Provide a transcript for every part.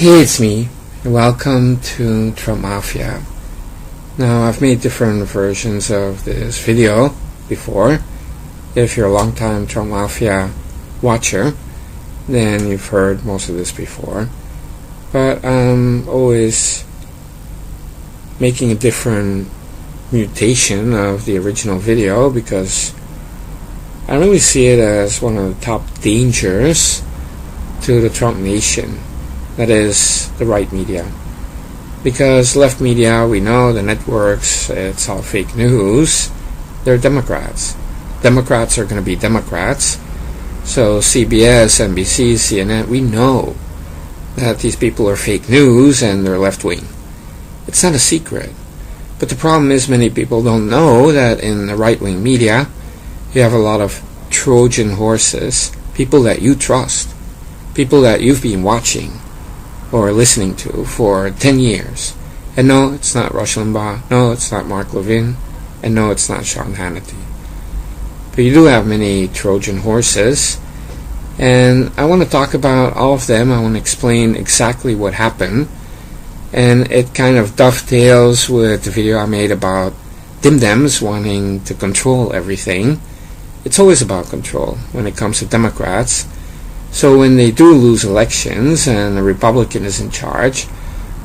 Hey, it's me. Welcome to Trump Mafia. Now, I've made different versions of this video before. If you're a long-time Trump Mafia watcher, then you've heard most of this before. But I'm always making a different mutation of the original video because I really see it as one of the top dangers to the Trump nation. That is the right media. Because left media, we know, the networks, it's all fake news. They're Democrats. Democrats are going to be Democrats. So CBS, NBC, CNN, we know that these people are fake news and they're left-wing. It's not a secret. But the problem is many people don't know that in the right-wing media, you have a lot of Trojan horses, people that you trust, people that you've been watching or listening to for 10 years. And no, it's not Rush Limbaugh. No, it's not Mark Levin. And no, it's not Sean Hannity. But you do have many Trojan horses. And I want to talk about all of them. I want to explain exactly what happened. And it kind of dovetails with the video I made about Dim-Dems wanting to control everything. It's always about control when it comes to Democrats. So when they do lose elections and a Republican is in charge,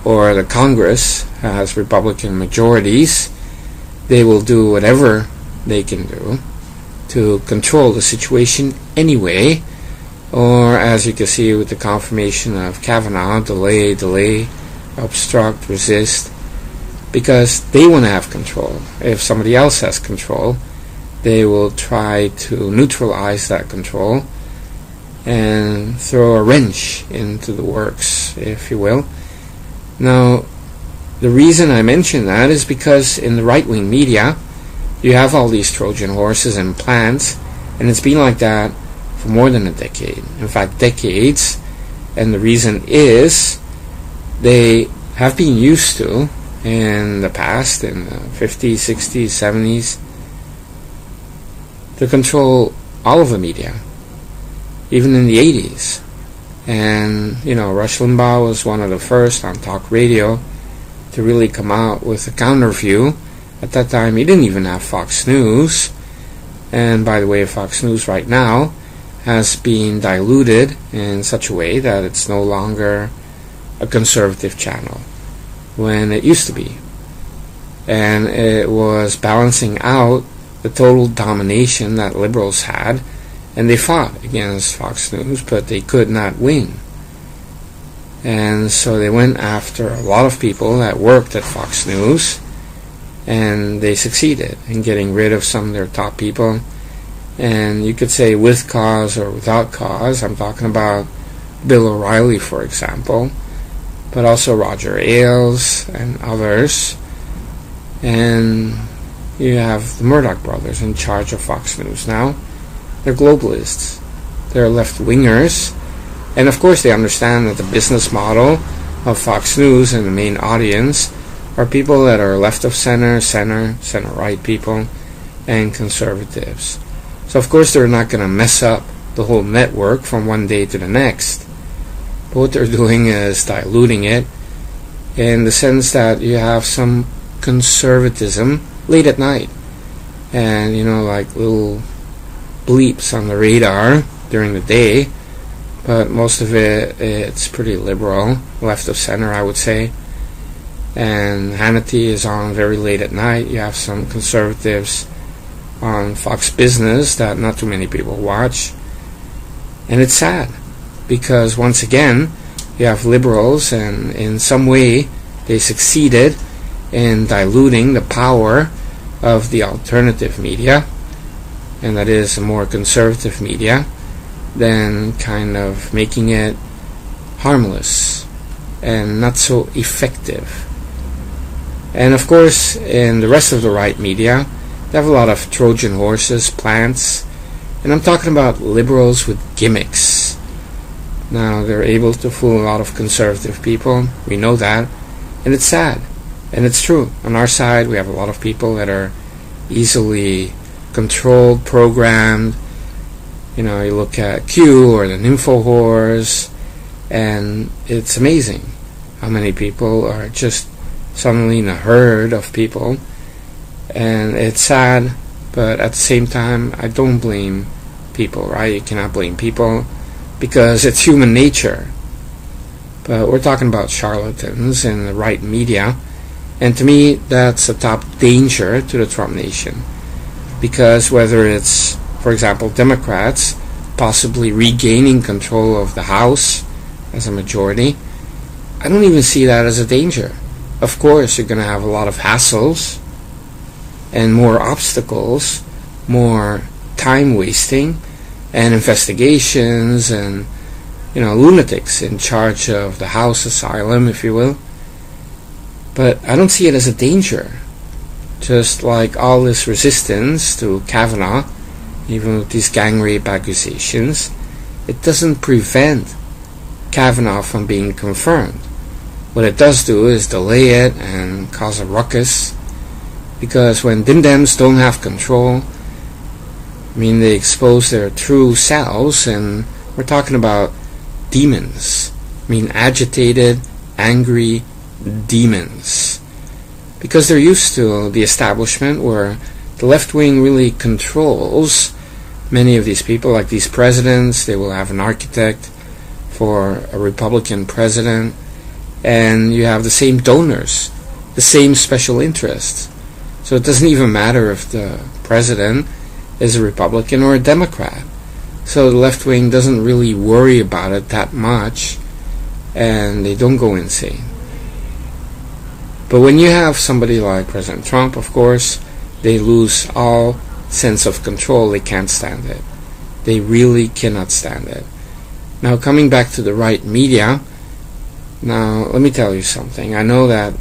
or the Congress has Republican majorities, they will do whatever they can do to control the situation anyway. Or as you can see with the confirmation of Kavanaugh, delay, obstruct, resist, because they want to have control. If somebody else has control, they will try to neutralize that control and throw a wrench into the works, if you will. Now, the reason I mention that is because in the right-wing media, you have all these Trojan horses and plans, and it's been like that for more than a decade. In fact, decades. And the reason is they have been used to, in the past, in the 50s, 60s, 70s, to control all of the media. Even in the 80s. And, Rush Limbaugh was one of the first on talk radio to really come out with a counter view. At that time, he didn't even have Fox News. And by the way, Fox News right now has been diluted in such a way that it's no longer a conservative channel when it used to be. And it was balancing out the total domination that liberals had. And they fought against Fox News, but they could not win. And so they went after a lot of people that worked at Fox News, and they succeeded in getting rid of some of their top people. And you could say with cause or without cause. I'm talking about Bill O'Reilly, for example, but also Roger Ailes and others. And you have the Murdoch brothers in charge of Fox News now. They're globalists. They're left-wingers. And of course they understand that the business model of Fox News and the main audience are people that are left of center-right people, and conservatives. So of course they're not going to mess up the whole network from one day to the next. But what they're doing is diluting it in the sense that you have some conservatism late at night. And, like little bleeps on the radar during the day, but most of it's pretty liberal, left of center, I would say. And Hannity is on very late at night. You have some conservatives on Fox Business that not too many people watch. And it's sad because once again you have liberals, and in some way they succeeded in diluting the power of the alternative media, and that is a more conservative media, then kind of making it harmless and not so effective. And of course, in the rest of the right media, they have a lot of Trojan horses, plants, and I'm talking about liberals with gimmicks. Now, they're able to fool a lot of conservative people. We know that, and it's sad, and it's true. On our side, we have a lot of people that are easily controlled, programmed. You look at Q or the Infowars, And it's amazing how many people are just suddenly in a herd of people. And it's sad, but at the same time, I don't blame people, right? You cannot blame people because it's human nature. But we're talking about charlatans in the right media. And to me, that's a top danger to the Trump nation. Because whether it's, for example, Democrats possibly regaining control of the House as a majority, I don't even see that as a danger. Of course, you're going to have a lot of hassles and more obstacles, more time wasting, and investigations, and lunatics in charge of the House asylum, if you will. But I don't see it as a danger. Just like all this resistance to Kavanaugh, even with these gang rape accusations, it doesn't prevent Kavanaugh from being confirmed. What it does do is delay it and cause a ruckus, because when dim-dems don't have control, they expose their true selves, and we're talking about demons. Agitated, angry demons. Because they're used to the establishment where the left wing really controls many of these people, like these presidents. They will have an architect for a Republican president, and you have the same donors, the same special interests. So it doesn't even matter if the president is a Republican or a Democrat. So the left wing doesn't really worry about it that much, and they don't go insane. But when you have somebody like President Trump, of course, they lose all sense of control. They can't stand it. They really cannot stand it. Now, coming back to the right media, now let me tell you something. I know that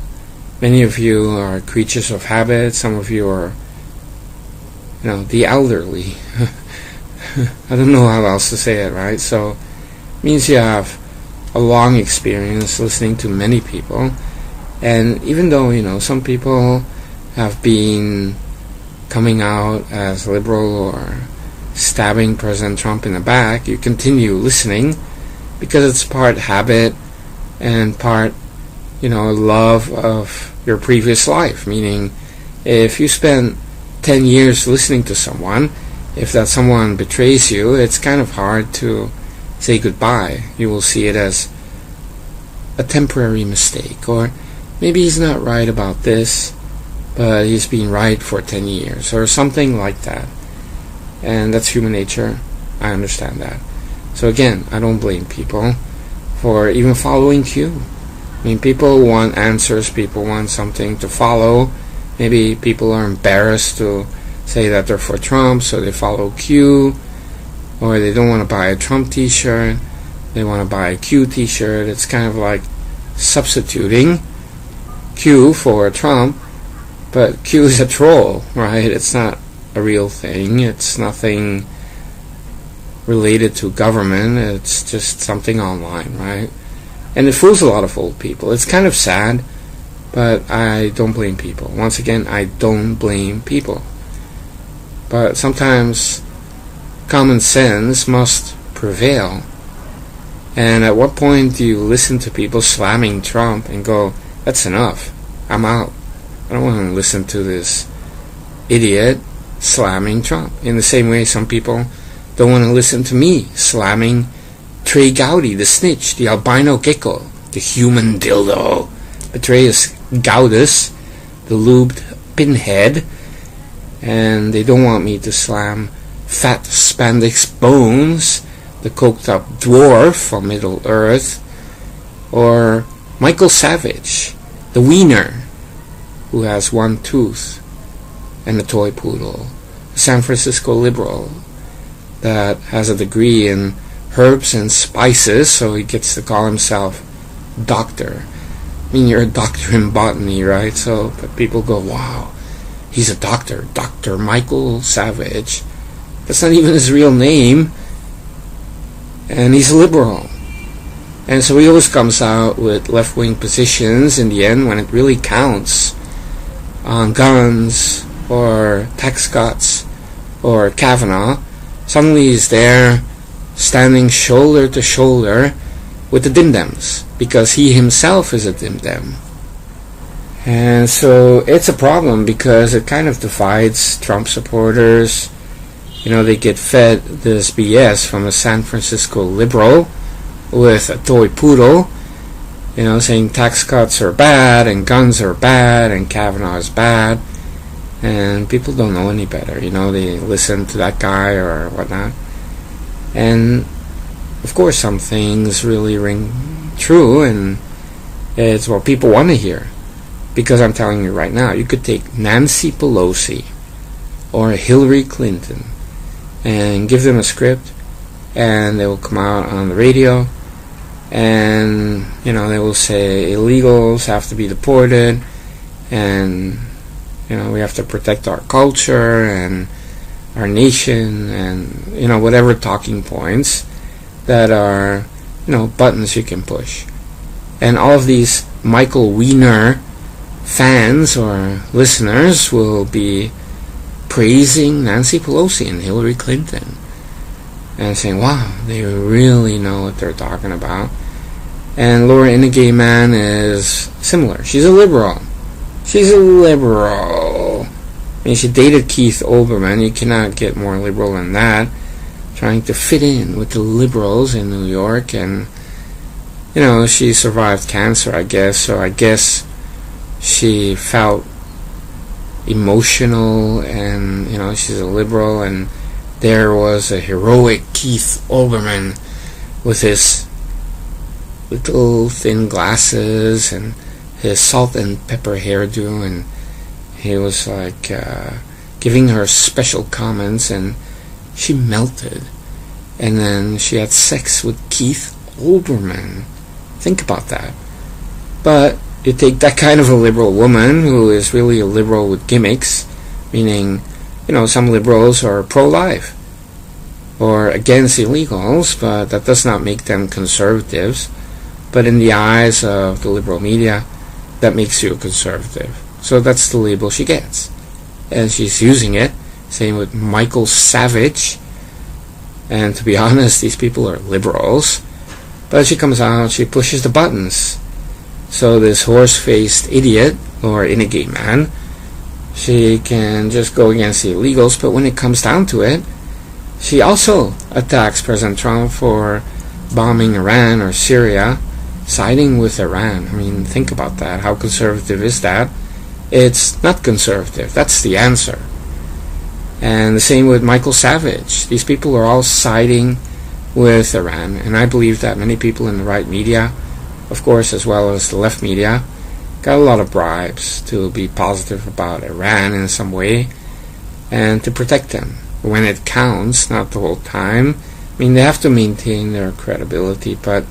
many of you are creatures of habit. Some of you are, the elderly. I don't know how else to say it, right? So it means you have a long experience listening to many people. And even though, some people have been coming out as liberal or stabbing President Trump in the back, you continue listening because it's part habit and part, love of your previous life. Meaning, if you spend 10 years listening to someone, if that someone betrays you, it's kind of hard to say goodbye. You will see it as a temporary mistake, or maybe he's not right about this, but he's been right for 10 years, or something like that. And that's human nature. I understand that. So again, I don't blame people for even following Q. People want answers, people want something to follow. Maybe people are embarrassed to say that they're for Trump, so they follow Q, or they don't want to buy a Trump t-shirt, they want to buy a Q t-shirt. It's kind of like substituting Q for Trump, but Q is a troll, right? It's not a real thing. It's nothing related to government. It's just something online, right? And it fools a lot of old people. It's kind of sad, but I don't blame people. Once again, I don't blame people. But sometimes common sense must prevail. And at what point do you listen to people slamming Trump and go, that's enough, I'm out. I don't want to listen to this idiot slamming Trump. In the same way, some people don't want to listen to me slamming Trey Gowdy, the snitch, the albino gecko, the human dildo, Betrayus Gaudus, the lubed pinhead, and they don't want me to slam Fat Spandex Bones, the coked up dwarf from Middle Earth, or Michael Savage, the wiener, who has one tooth and a toy poodle, a San Francisco liberal that has a degree in herbs and spices, so he gets to call himself doctor. You're a doctor in botany, right? So but people go, wow, he's a doctor, Dr. Michael Savage. That's not even his real name, and he's a liberal. And so he always comes out with left-wing positions in the end when it really counts on guns or tax cuts or Kavanaugh. Suddenly he's there standing shoulder to shoulder with the dim-dems, because he himself is a dim-dem. And so it's a problem because it kind of divides Trump supporters. They get fed this BS from a San Francisco liberal with a toy poodle, saying tax cuts are bad and guns are bad and Kavanaugh is bad. And people don't know any better. They listen to that guy or whatnot. And of course some things really ring true, and it's what people want to hear. Because I'm telling you right now, you could take Nancy Pelosi or Hillary Clinton and give them a script, and they will come out on the radio, and they will say illegals have to be deported, and we have to protect our culture and our nation, and whatever talking points that are buttons you can push. And all of these Michael Weiner fans or listeners will be praising Nancy Pelosi and Hillary Clinton and saying, wow, they really know what they're talking about. And Laura Inage Mann is similar. She's a liberal. She dated Keith Olbermann. You cannot get more liberal than that. Trying to fit in with the liberals in New York. And she survived cancer, I guess. So I guess she felt emotional, and she's a liberal, and there was a heroic Keith Olbermann with his little thin glasses and his salt and pepper hairdo, and he was like giving her special comments, and she melted. And then she had sex with Keith Olbermann. Think about that. But you take that kind of a liberal woman who is really a liberal with gimmicks, meaning, some liberals are pro-life or against illegals, but that does not make them conservatives. But in the eyes of the liberal media, that makes you a conservative. So that's the label she gets. And she's using it. Same with Michael Savage. And to be honest, these people are liberals. But she comes out, she pushes the buttons. So this horse-faced idiot, Laura Inage Mann, she can just go against the illegals, but when it comes down to it, she also attacks President Trump for bombing Iran or Syria, siding with Iran. I mean, think about that. How conservative is that? It's not conservative. That's the answer. And the same with Michael Savage. These people are all siding with Iran, and I believe that many people in the right media, of course, as well as the left media, got a lot of bribes to be positive about Iran in some way and to protect them when it counts, not the whole time. I mean, they have to maintain their credibility, but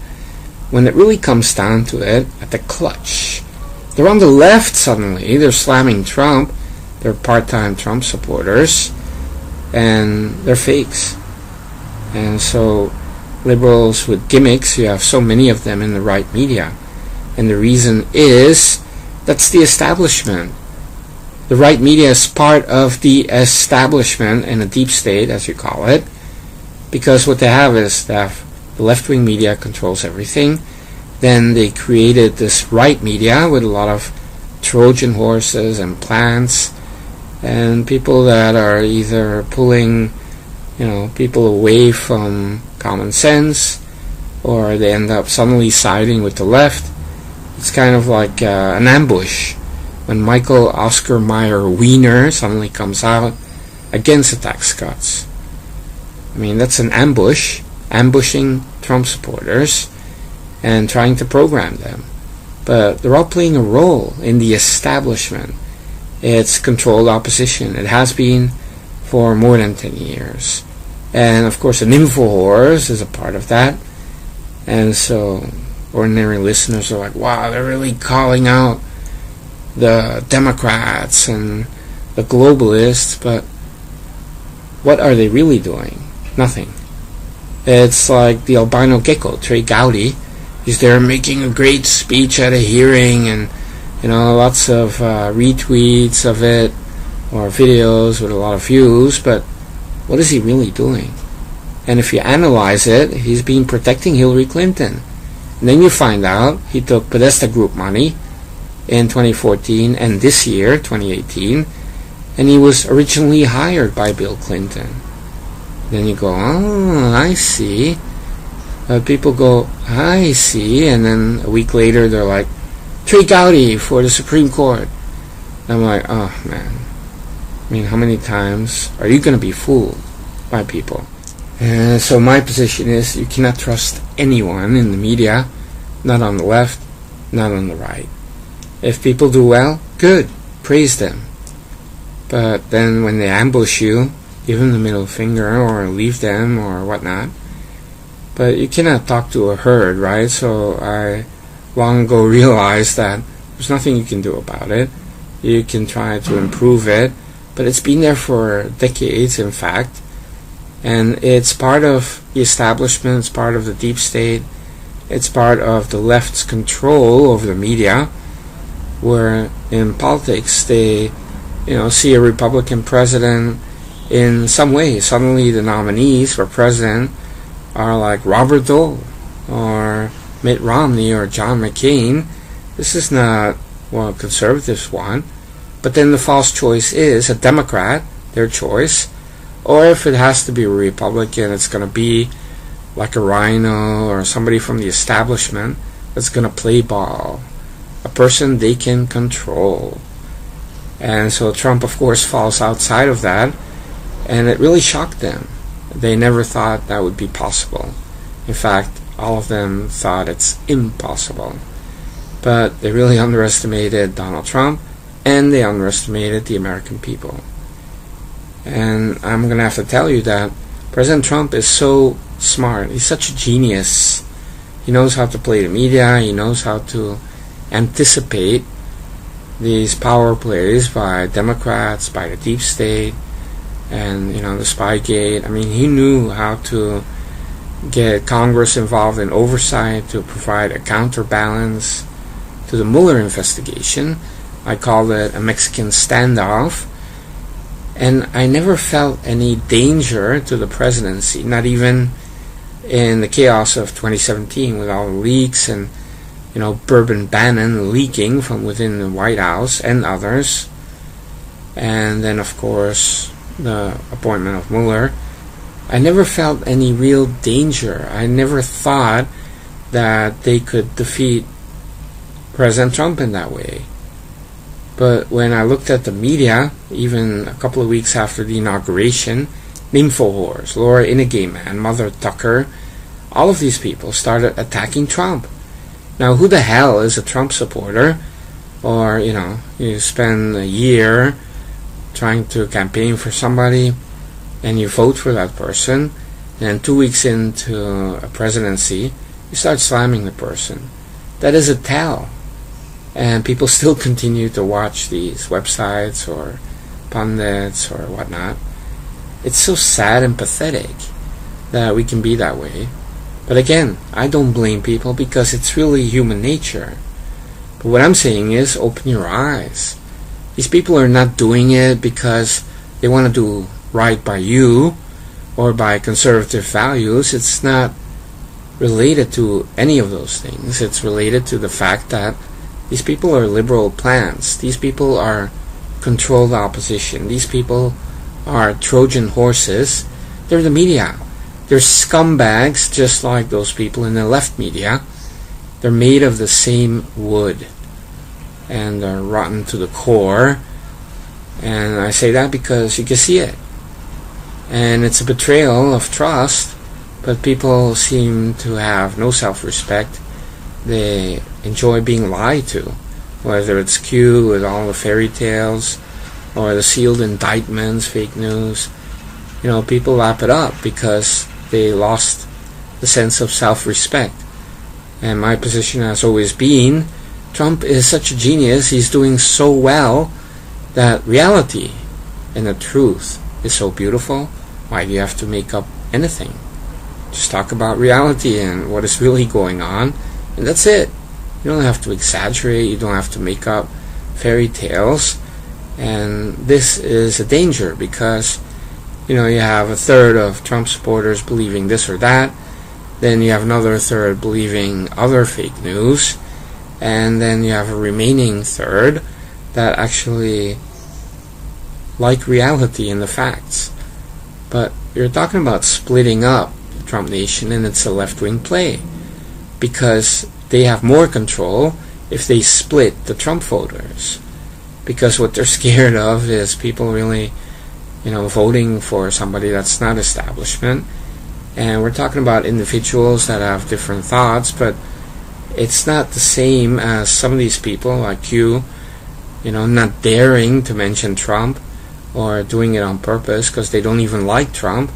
when it really comes down to it, at the clutch, they're on the left suddenly. They're slamming Trump. They're part-time Trump supporters, and they're fakes. And so liberals with gimmicks, you have so many of them in the right media. And the reason is, that's the establishment. The right media is part of the establishment and a deep state, as you call it, because what they have is they have the left-wing media controls everything. Then they created this right media with a lot of Trojan horses and plants and people that are either pulling people away from common sense, or they end up suddenly siding with the left. It's kind of like an ambush when Michael Oscar Mayer Wiener suddenly comes out against the tax cuts. I mean, that's an ambush, ambushing Trump supporters and trying to program them. But they're all playing a role in the establishment. It's controlled opposition. It has been for more than 10 years. And of course, the InfoWars is a part of that. And so ordinary listeners are like, wow, they're really calling out the Democrats and the globalists, but what are they really doing? Nothing. It's like the albino gecko, Trey Gowdy. He's there making a great speech at a hearing, and lots of retweets of it, or videos with a lot of views, but what is he really doing? And if you analyze it, he's been protecting Hillary Clinton. And then you find out he took Podesta Group money in 2014 and this year, 2018, and he was originally hired by Bill Clinton. Then you go, oh, I see. People go, I see, and then a week later they're like, Trey Gowdy for the Supreme Court. I'm like, oh man. I mean, how many times are you going to be fooled by people? And so my position is you cannot trust anyone in the media, not on the left, not on the right. If people do well, good, praise them. But then when they ambush you, give them the middle finger or leave them or whatnot. But you cannot talk to a herd, right? So I long ago realized that there's nothing you can do about it. You can try to improve it, but it's been there for decades, in fact. And it's part of the establishment, it's part of the deep state, it's part of the left's control over the media, where in politics they, see a Republican president in some way. Suddenly the nominees for president are like Robert Dole or Mitt Romney or John McCain. This is not what conservatives want. But then the false choice is a Democrat, their choice. Or if it has to be a Republican, it's going to be like a Rhino or somebody from the establishment that's going to play ball. A person they can control. And so Trump, of course, falls outside of that. And it really shocked them. They never thought that would be possible. In fact, all of them thought it's impossible. But they really underestimated Donald Trump, and they underestimated the American people. And I'm going to have to tell you that President Trump is so smart. He's such a genius. He knows how to play the media. He knows how to anticipate these power plays by Democrats, by the deep state, and the Spygate. I mean, he knew how to get Congress involved in oversight to provide a counterbalance to the Mueller investigation. I called it a Mexican standoff, and I never felt any danger to the presidency, not even in the chaos of 2017 with all the leaks and Bourbon Bannon leaking from within the White House and others, and then of course the appointment of Mueller. I never felt any real danger. I never thought that they could defeat President Trump in that way. But when I looked at the media, even a couple of weeks after the inauguration, InfoWars, Laura Innigeman, Mother Tucker, all of these people started attacking Trump. Now, who the hell is a Trump supporter? Or, you spend a year trying to campaign for somebody, and you vote for that person, and 2 weeks into a presidency, you start slamming the person. That is a tell. And people still continue to watch these websites or pundits or whatnot. It's so sad and pathetic that we can be that way. But again, I don't blame people because it's really human nature. But what I'm saying is, open your eyes. These people are not doing it because they want to do right by you or by conservative values. It's not related to any of those things. It's related to the fact that these people are liberal plants. These people are controlled opposition. These people are Trojan horses. They're the media. They're scumbags just like those people in the left media. They're made of the same wood. And they're rotten to the core. And I say that because you can see it. And it's a betrayal of trust, but people seem to have no self-respect. They enjoy being lied to, whether it's Q with all the fairy tales or the sealed indictments, fake news. People lap it up because they lost the sense of self-respect. And my position has always been, Trump is such a genius, he's doing so well, that reality and the truth is so beautiful. Why do you have to make up anything? Just talk about reality and what is really going on, and that's it. You don't have to exaggerate, you don't have to make up fairy tales. And this is a danger because you have a third of Trump supporters believing this or that. Then you have another third believing other fake news, and then you have a remaining third that actually like reality and the facts. But you're talking about splitting up the Trump nation, and it's a left-wing play, because they have more control if they split the Trump voters. Because what they're scared of is people really, voting for somebody that's not establishment. And we're talking about individuals that have different thoughts, but it's not the same as some of these people like you, not daring to mention Trump or doing it on purpose because they don't even like Trump.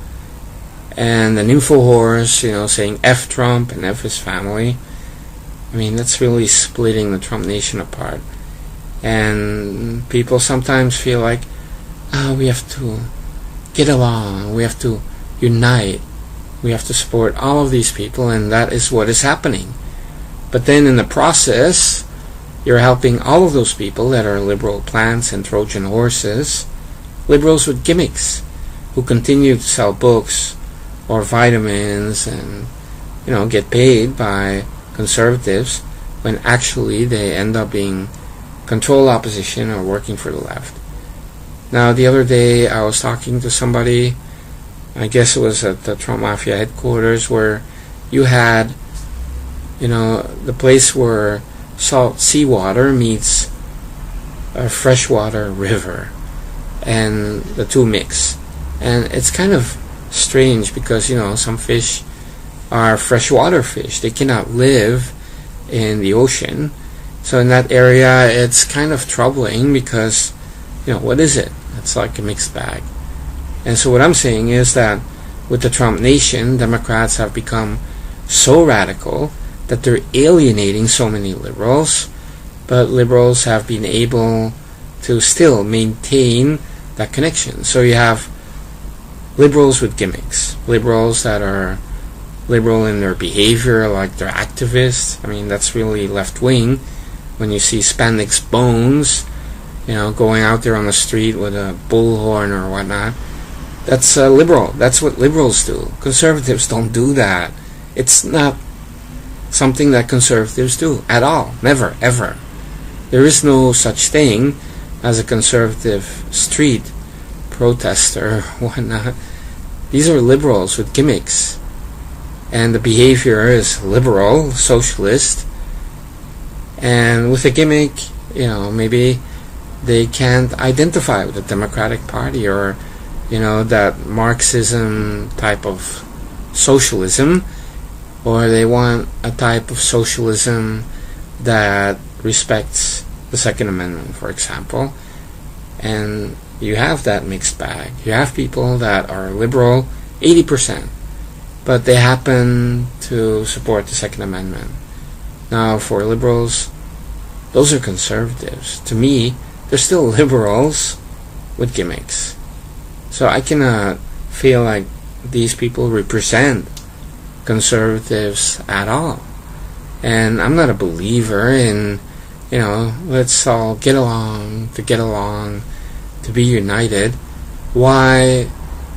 And an InfoHorse, saying F Trump and F his family. I mean, that's really splitting the Trump nation apart. And people sometimes feel like, we have to get along, we have to unite, we have to support all of these people, and that is what is happening. But then in the process, you're helping all of those people that are liberal plants and Trojan horses, liberals with gimmicks, who continue to sell books or vitamins and, get paid by conservatives when actually they end up being control opposition or working for the left. Now, the other day I was talking to somebody, I guess it was at the Trump Mafia headquarters, where you had, the place where salt seawater meets a freshwater river, and the two mix. And it's kind of strange because, some fish are freshwater fish. They cannot live in the ocean. So in that area, it's kind of troubling because, what is it? It's like a mixed bag. And so what I'm saying is that with the Trump nation, Democrats have become so radical that they're alienating so many liberals, but liberals have been able to still maintain that connection. So you have liberals with gimmicks, liberals that are liberal in their behavior, like they're activists. I mean, that's really left-wing. When you see spandex bones, going out there on the street with a bullhorn or whatnot, that's liberal. That's what liberals do. Conservatives don't do that. It's not something that conservatives do at all. Never, ever. There is no such thing as a conservative street protester or whatnot. These are liberals with gimmicks. And the behavior is liberal, socialist. And with a gimmick, maybe they can't identify with the Democratic Party or, that Marxism type of socialism, or they want a type of socialism that respects the Second Amendment, for example. And you have that mixed bag. You have people that are liberal 80%, but they happen to support the Second Amendment. Now, for liberals, those are conservatives. To me, they're still liberals with gimmicks. So I cannot feel like these people represent conservatives at all. And I'm not a believer in, let's all get along, to be united. Why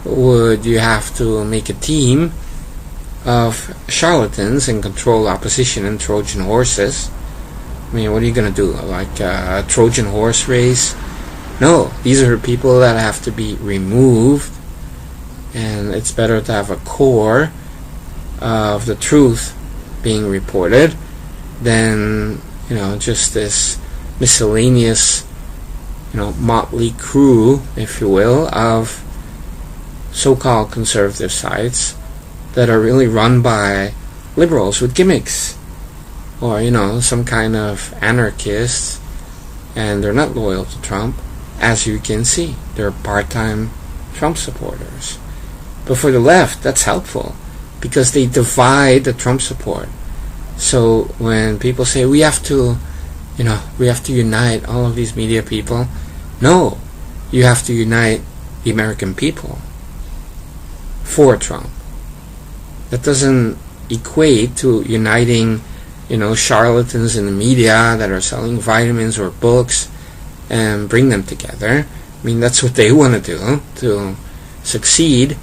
would you have to make a team of charlatans and control opposition and Trojan horses? I mean, what are you going to do? Like a Trojan horse race? No, these are people that have to be removed, and it's better to have a core of the truth being reported than, just this miscellaneous, motley crew, if you will, of so-called conservative sites that are really run by liberals with gimmicks, or some kind of anarchists, and they're not loyal to Trump. As you can see, they're part-time Trump supporters. But for the left, that's helpful because they divide the Trump support. So when people say we have to unite all of these media people, no, you have to unite the American people for Trump. That doesn't equate to uniting, charlatans in the media that are selling vitamins or books and bring them together. I mean, that's what they want to do, to succeed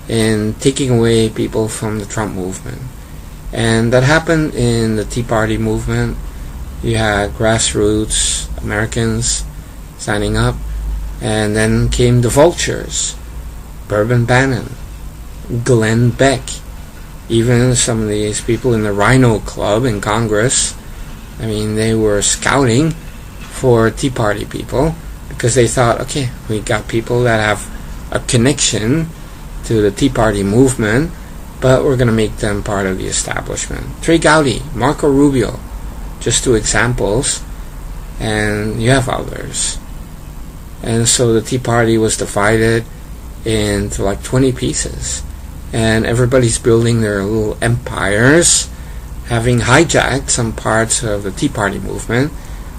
in taking away people from the Trump movement. And that happened in the Tea Party movement. You had grassroots Americans signing up, and then came the vultures, Bourbon Bannon, Glenn Beck, even some of these people in the Rhino Club in Congress. I mean, they were scouting for Tea Party people because they thought, okay, we got people that have a connection to the Tea Party movement, but we're going to make them part of the establishment. Trey Gowdy, Marco Rubio, just two examples, and you have others. And so the Tea Party was divided into like 20 pieces, and everybody's building their little empires, having hijacked some parts of the Tea Party movement.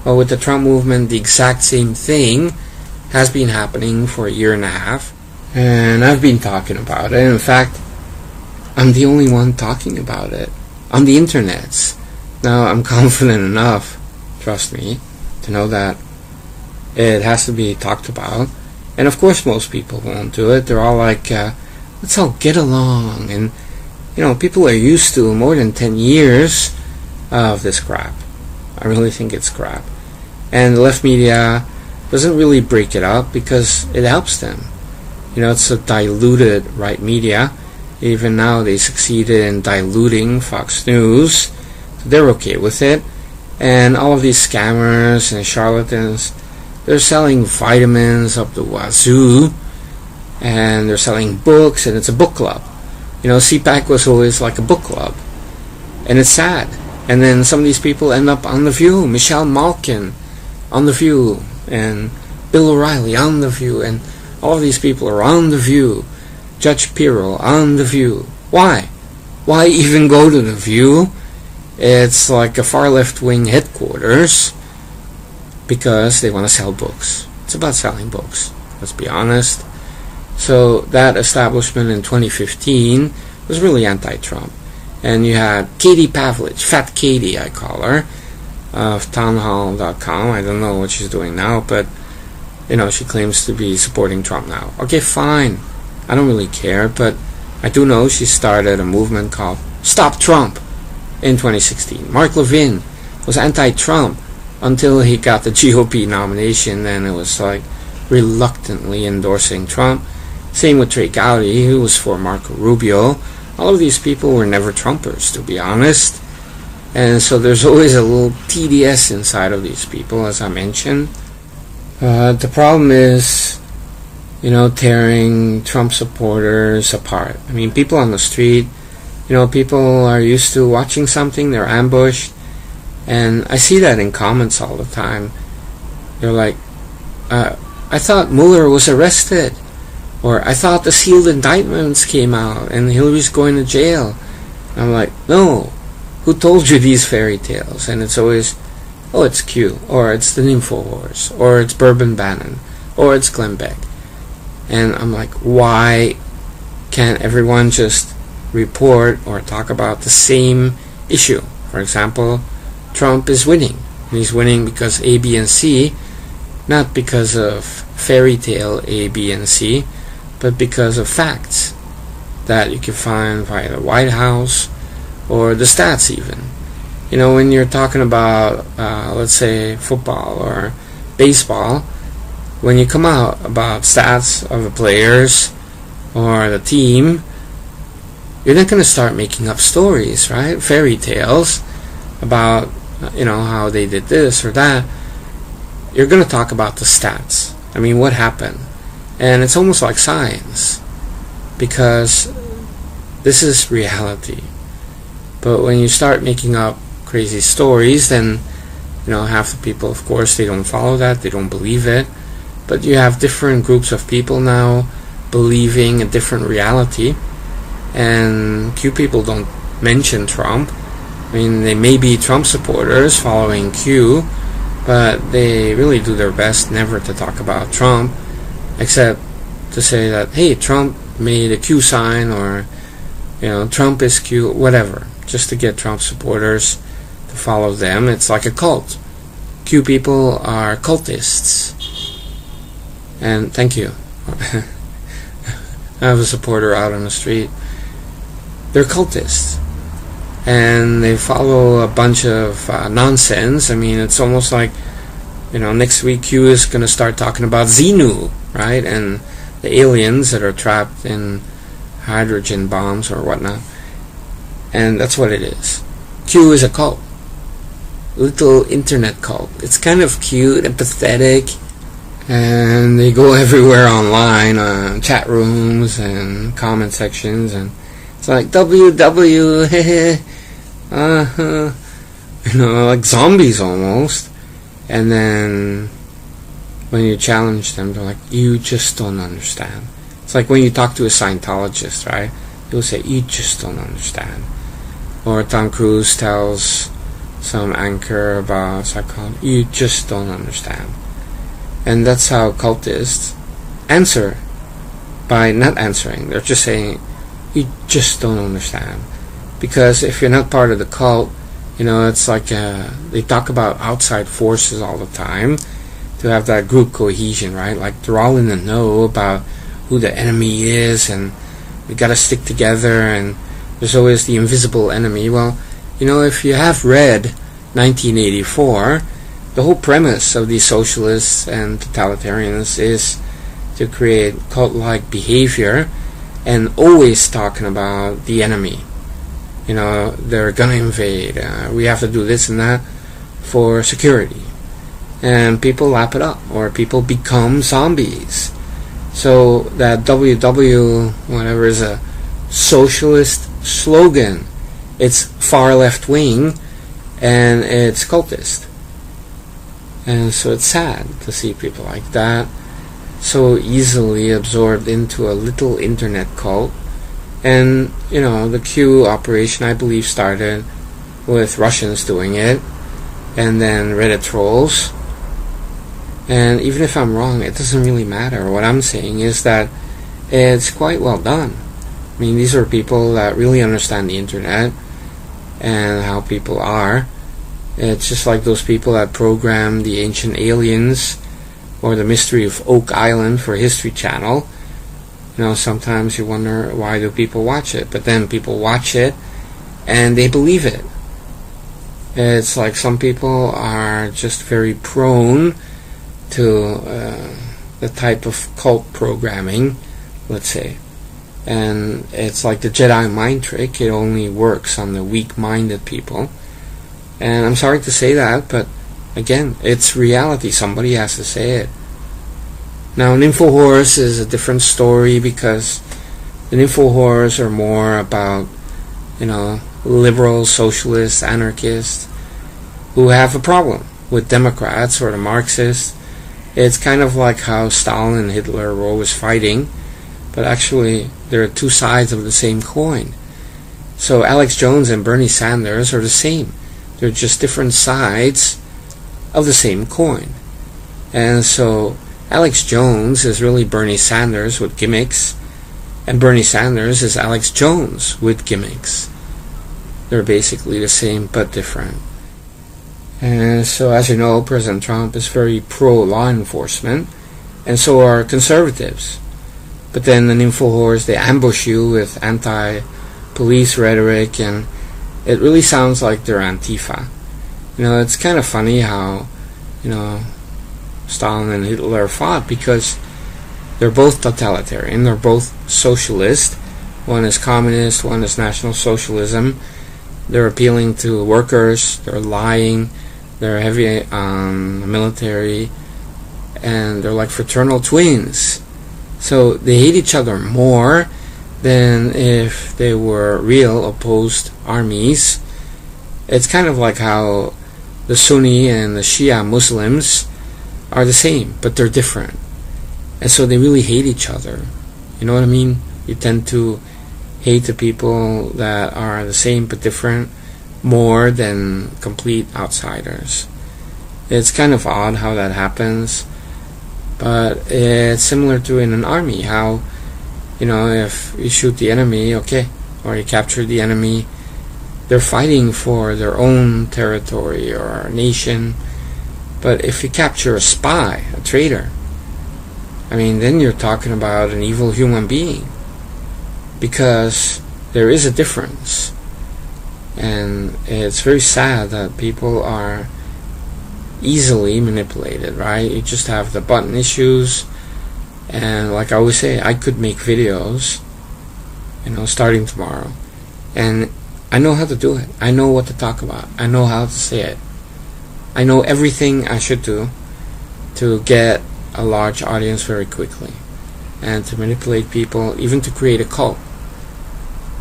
Well, with the Trump movement, the exact same thing has been happening for a year and a half, and I've been talking about it. In fact, I'm the only one talking about it on the internets. Now, I'm confident enough, trust me, to know that it has to be talked about. And of course most people won't do it. They're all like, let's all get along. And, people are used to more than 10 years of this crap. I really think it's crap. And the left media doesn't really break it up because it helps them. It's a diluted right media. Even now they succeeded in diluting Fox News. So they're okay with it. And all of these scammers and charlatans, they're selling vitamins up the wazoo, and they're selling books, and it's a book club. CPAC was always like a book club, and it's sad. And then some of these people end up on The View. Michelle Malkin on The View, and Bill O'Reilly on The View, and all of these people are on The View. Judge Pirro on The View. Why? Why even go to The View? It's like a far left-wing headquarters, because they want to sell books. It's about selling books, let's be honest. So that establishment in 2015 was really anti-Trump. And you had Katie Pavlich, Fat Katie I call her, of townhall.com. I don't know what she's doing now, but she claims to be supporting Trump now. Okay, fine. I don't really care, but I do know she started a movement called Stop Trump in 2016. Mark Levin was anti-Trump until he got the GOP nomination, then it was like reluctantly endorsing Trump. Same with Trey Gowdy, who was for Marco Rubio. All of these people were never Trumpers, to be honest. And so there's always a little TDS inside of these people, as I mentioned. The problem is, tearing Trump supporters apart. I mean, people on the street, people are used to watching something, they're ambushed. And I see that in comments all the time. They're like, I thought Mueller was arrested. Or I thought the sealed indictments came out and Hillary's going to jail. And I'm like, no. Who told you these fairy tales? And it's always, oh, it's Q. Or it's the InfoWars. Or it's Bourbon Bannon. Or it's Glenn Beck. And I'm like, why can't everyone just report or talk about the same issue? For example, Trump is winning. He's winning because A, B, and C, not because of fairy tale A, B, and C, but because of facts that you can find via the White House or the stats even. When you're talking about, let's say, football or baseball, when you come out about stats of the players or the team, you're not going to start making up stories, right? Fairy tales about how they did this or that. You're going to talk about the stats. I mean, what happened? And it's almost like science, because this is reality. But when you start making up crazy stories, then half the people, of course, they don't follow that, they don't believe it. But you have different groups of people now believing a different reality, and Q people don't mention Trump. I mean, they may be Trump supporters following Q, but they really do their best never to talk about Trump, except to say that, hey, Trump made a Q sign, or Trump is Q, whatever, just to get Trump supporters to follow them. It's like a cult. Q people are cultists. And thank you. I have a supporter out on the street. They're cultists. and they follow a bunch of nonsense. I mean, it's almost like, next week Q is going to start talking about Xenu, right? And the aliens that are trapped in hydrogen bombs or whatnot. And that's what it is. Q is a cult. Little internet cult. It's kind of cute and pathetic. And they go everywhere online, chat rooms and comment sections. And it's like, WW, like zombies almost. And then when you challenge them, they're like, you just don't understand. It's like when you talk to a Scientologist, right? They'll say, you just don't understand. Or Tom Cruise tells some anchor about psychology, you just don't understand. And that's how cultists answer by not answering. They're just saying, you just don't understand. Because if you're not part of the cult, it's like they talk about outside forces all the time to have that group cohesion, right? Like they're all in the know about who the enemy is, and we gotta stick together, and there's always the invisible enemy. Well, if you have read 1984, the whole premise of these socialists and totalitarians is to create cult-like behavior and always talking about the enemy. They're gonna invade. We have to do this and that for security. And people lap it up, or people become zombies. So that WW, whatever, is a socialist slogan. It's far left wing, and it's cultist. And so it's sad to see people like that so easily absorbed into a little internet cult. And, the Q operation, I believe, started with Russians doing it, and then Reddit trolls. And even if I'm wrong, it doesn't really matter. What I'm saying is that it's quite well done. I mean, these are people that really understand the internet and how people are. It's just like those people that programmed the Ancient Aliens or the Mystery of Oak Island for History Channel. Sometimes you wonder, why do people watch it? But then people watch it and they believe it. It's like some people are just very prone to the type of cult programming, let's say. And it's like the Jedi mind trick. It only works on the weak-minded people. And I'm sorry to say that, but again, it's reality. Somebody has to say it. Now, an InfoHorse is a different story, because the InfoHorse are more about, liberal, socialists, anarchists who have a problem with Democrats or the Marxists. It's kind of like how Stalin and Hitler were always fighting, but actually there are two sides of the same coin. So Alex Jones and Bernie Sanders are the same. They're just different sides of the same coin. And so Alex Jones is really Bernie Sanders with gimmicks, and Bernie Sanders is Alex Jones with gimmicks. They're basically the same but different. And so, as you know, President Trump is very pro-law enforcement, and so are conservatives. But then in InfoHorse, they ambush you with anti-police rhetoric, and it really sounds like they're Antifa. It's kind of funny how, Stalin and Hitler fought, because they're both totalitarian, they're both socialist. One is communist, one is National Socialism. They're appealing to workers, they're lying, they're heavy on the military, and they're like fraternal twins. So they hate each other more than if they were real opposed armies. It's kind of like how the Sunni and the Shia Muslims are the same, but they're different. And so they really hate each other. You know what I mean? You tend to hate the people that are the same but different more than complete outsiders. It's kind of odd how that happens, but it's similar to in an army, how, if you shoot the enemy, okay, or you capture the enemy, they're fighting for their own territory or nation. But if you capture a spy, a traitor, then you're talking about an evil human being, because there is a difference. And it's very sad that people are easily manipulated, right? You just have the button issues, and like I always say, I could make videos, starting tomorrow, and I know how to do it. I know what to talk about. I know how to say it. I know everything I should do to get a large audience very quickly, and to manipulate people, even to create a cult.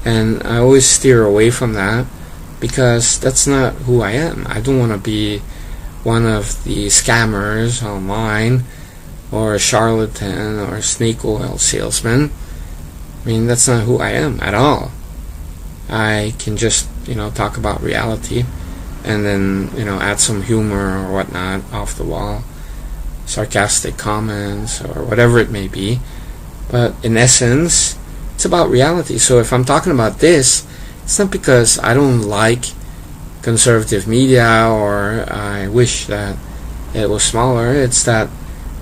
And I always steer away from that, because that's not who I am. I don't want to be one of the scammers online, or a charlatan, or a snake oil salesman. I mean, that's not who I am at all. I can just, talk about reality, and then, add some humor or whatnot off the wall, sarcastic comments, or whatever it may be. But in essence, it's about reality. So if I'm talking about this, it's not because I don't like conservative media or I wish that it was smaller. It's that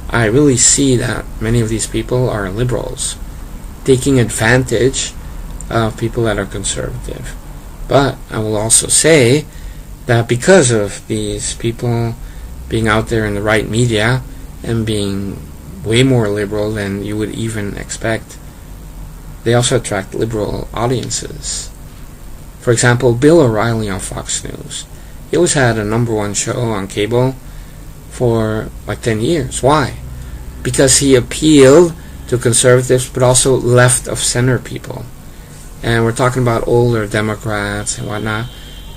I really see that many of these people are liberals, taking advantage of people that are conservative. But I will also say that because of these people being out there in the right media and being way more liberal than you would even expect, they also attract liberal audiences. For example, Bill O'Reilly on Fox News. He always had a #1 show on cable for like 10 years. Why? Because he appealed to conservatives, but also left-of-center people. And we're talking about older Democrats and whatnot.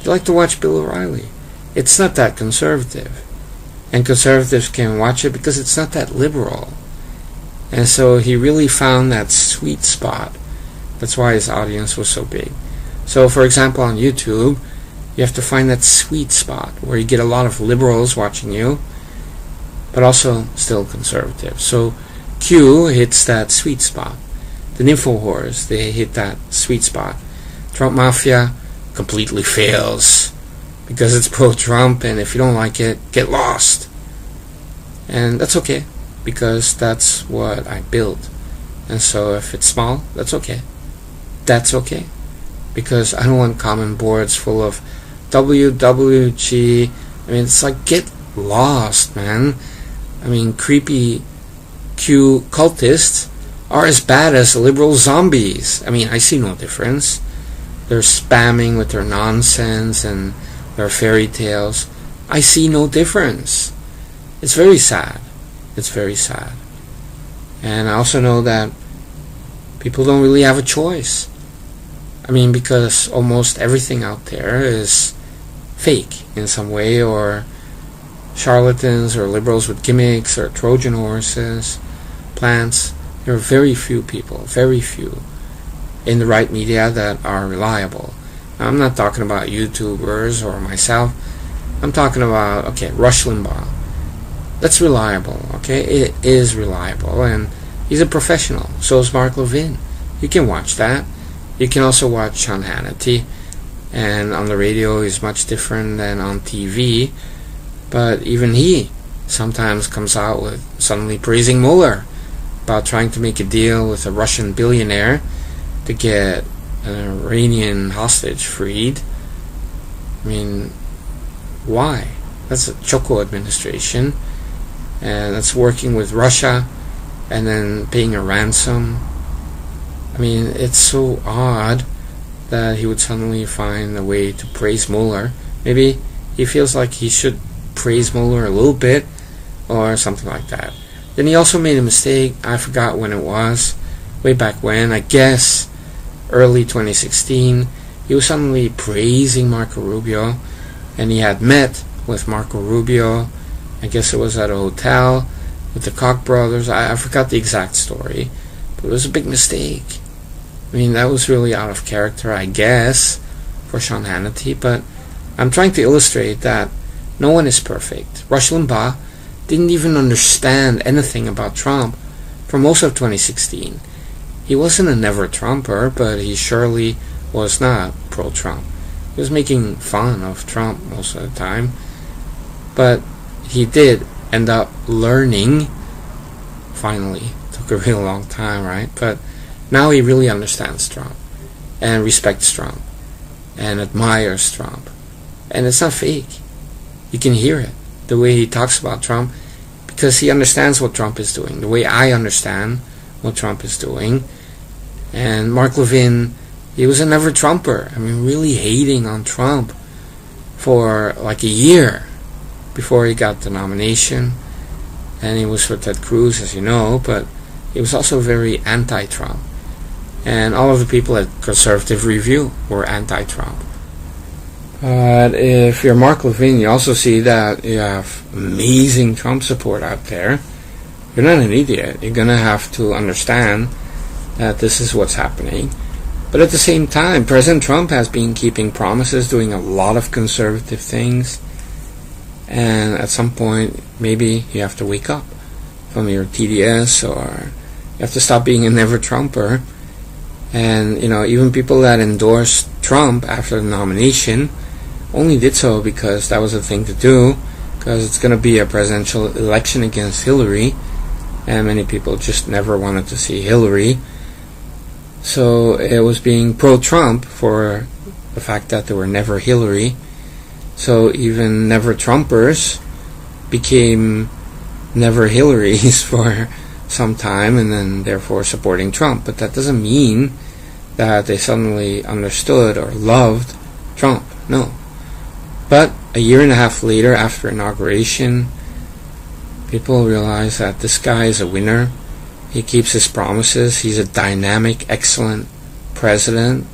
They like to watch Bill O'Reilly. It's not that conservative. And conservatives can watch it because it's not that liberal. And so he really found that sweet spot. That's why his audience was so big. So, for example, on YouTube, you have to find that sweet spot where you get a lot of liberals watching you, but also still conservative. So Q hits that sweet spot. The InfoWars, they hit that sweet spot. Trump Mafia completely fails because it's pro-Trump, and if you don't like it, get lost. And that's okay, because that's what I built. And so if it's small, that's okay. That's okay. Because I don't want common boards full of WWG. I mean, it's like, get lost, man. I mean, creepy Q cultists are as bad as liberal zombies. I mean, I see no difference. They're spamming with their nonsense and their fairy tales. I see no difference. It's very sad. It's very sad. And I also know that people don't really have a choice. I mean, because almost everything out there is fake in some way, or charlatans, or liberals with gimmicks, or Trojan horses, plants. There are very few people, very few, in the right media that are reliable. Now, I'm not talking about YouTubers or myself. I'm talking about, Rush Limbaugh. That's reliable, It is reliable, and he's a professional. So is Mark Levin. You can watch that. You can also watch Sean Hannity, and on the radio he's much different than on TV, but even he sometimes comes out with suddenly praising Mueller about trying to make a deal with a Russian billionaire to get an Iranian hostage freed. I mean, why? That's a Choco administration, and that's working with Russia and then paying a ransom. I mean, it's so odd that he would suddenly find a way to praise Mueller. Maybe he feels like he should praise Mueller a little bit, or something like that. Then he also made a mistake. I forgot when it was. Way back when, I guess early 2016, he was suddenly praising Marco Rubio, and he had met with Marco Rubio. I guess it was at a hotel with the Koch brothers. I forgot the exact story, but it was a big mistake. I mean, that was really out of character, I guess, for Sean Hannity, but I'm trying to illustrate that no one is perfect. Rush Limbaugh didn't even understand anything about Trump for most of 2016. He wasn't a never-Trumper, but he surely was not pro-Trump. He was making fun of Trump most of the time, but he did end up learning, finally. Took a real long time, right? But now he really understands Trump and respects Trump. and admires Trump. And it's not fake. You can hear it, the way he talks about Trump, because he understands what Trump is doing, the way I understand what Trump is doing. And Mark Levin, he was a never-Trumper. I mean, really hating on Trump for like a year before he got the nomination. And he was with Ted Cruz, as you know, but he was also very anti-Trump. And all of the people at Conservative Review were anti-Trump. But if you're Mark Levin, you also see that you have amazing Trump support out there. You're not an idiot. You're going to have to understand that this is what's happening. But at the same time, President Trump has been keeping promises, doing a lot of conservative things. And at some point, maybe you have to wake up from your TDS, or you have to stop being a never-Trumper. And, you know, even people that endorsed Trump after the nomination only did so because that was the thing to do, because it's going to be a presidential election against Hillary, and many people just never wanted to see Hillary. So it was being pro-Trump for the fact that there were never Hillary. So even never-Trumpers became never Hillarys for some time, and then therefore supporting Trump. But that doesn't mean that they suddenly understood or loved Trump. No. But a year and a half later, after inauguration, people realize that this guy is a winner. He keeps his promises. He's a dynamic, excellent president.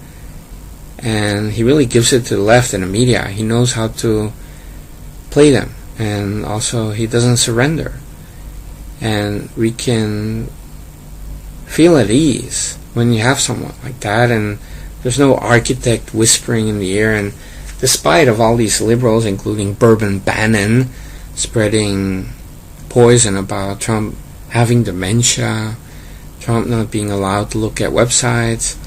And he really gives it to the left and the media. He knows how to play them. And also, he doesn't surrender. And we can feel at ease when you have someone like that. And there's no architect whispering in the ear. And despite of all these liberals, including Bourbon Bannon, spreading poison about Trump having dementia, Trump not being allowed to look at websites,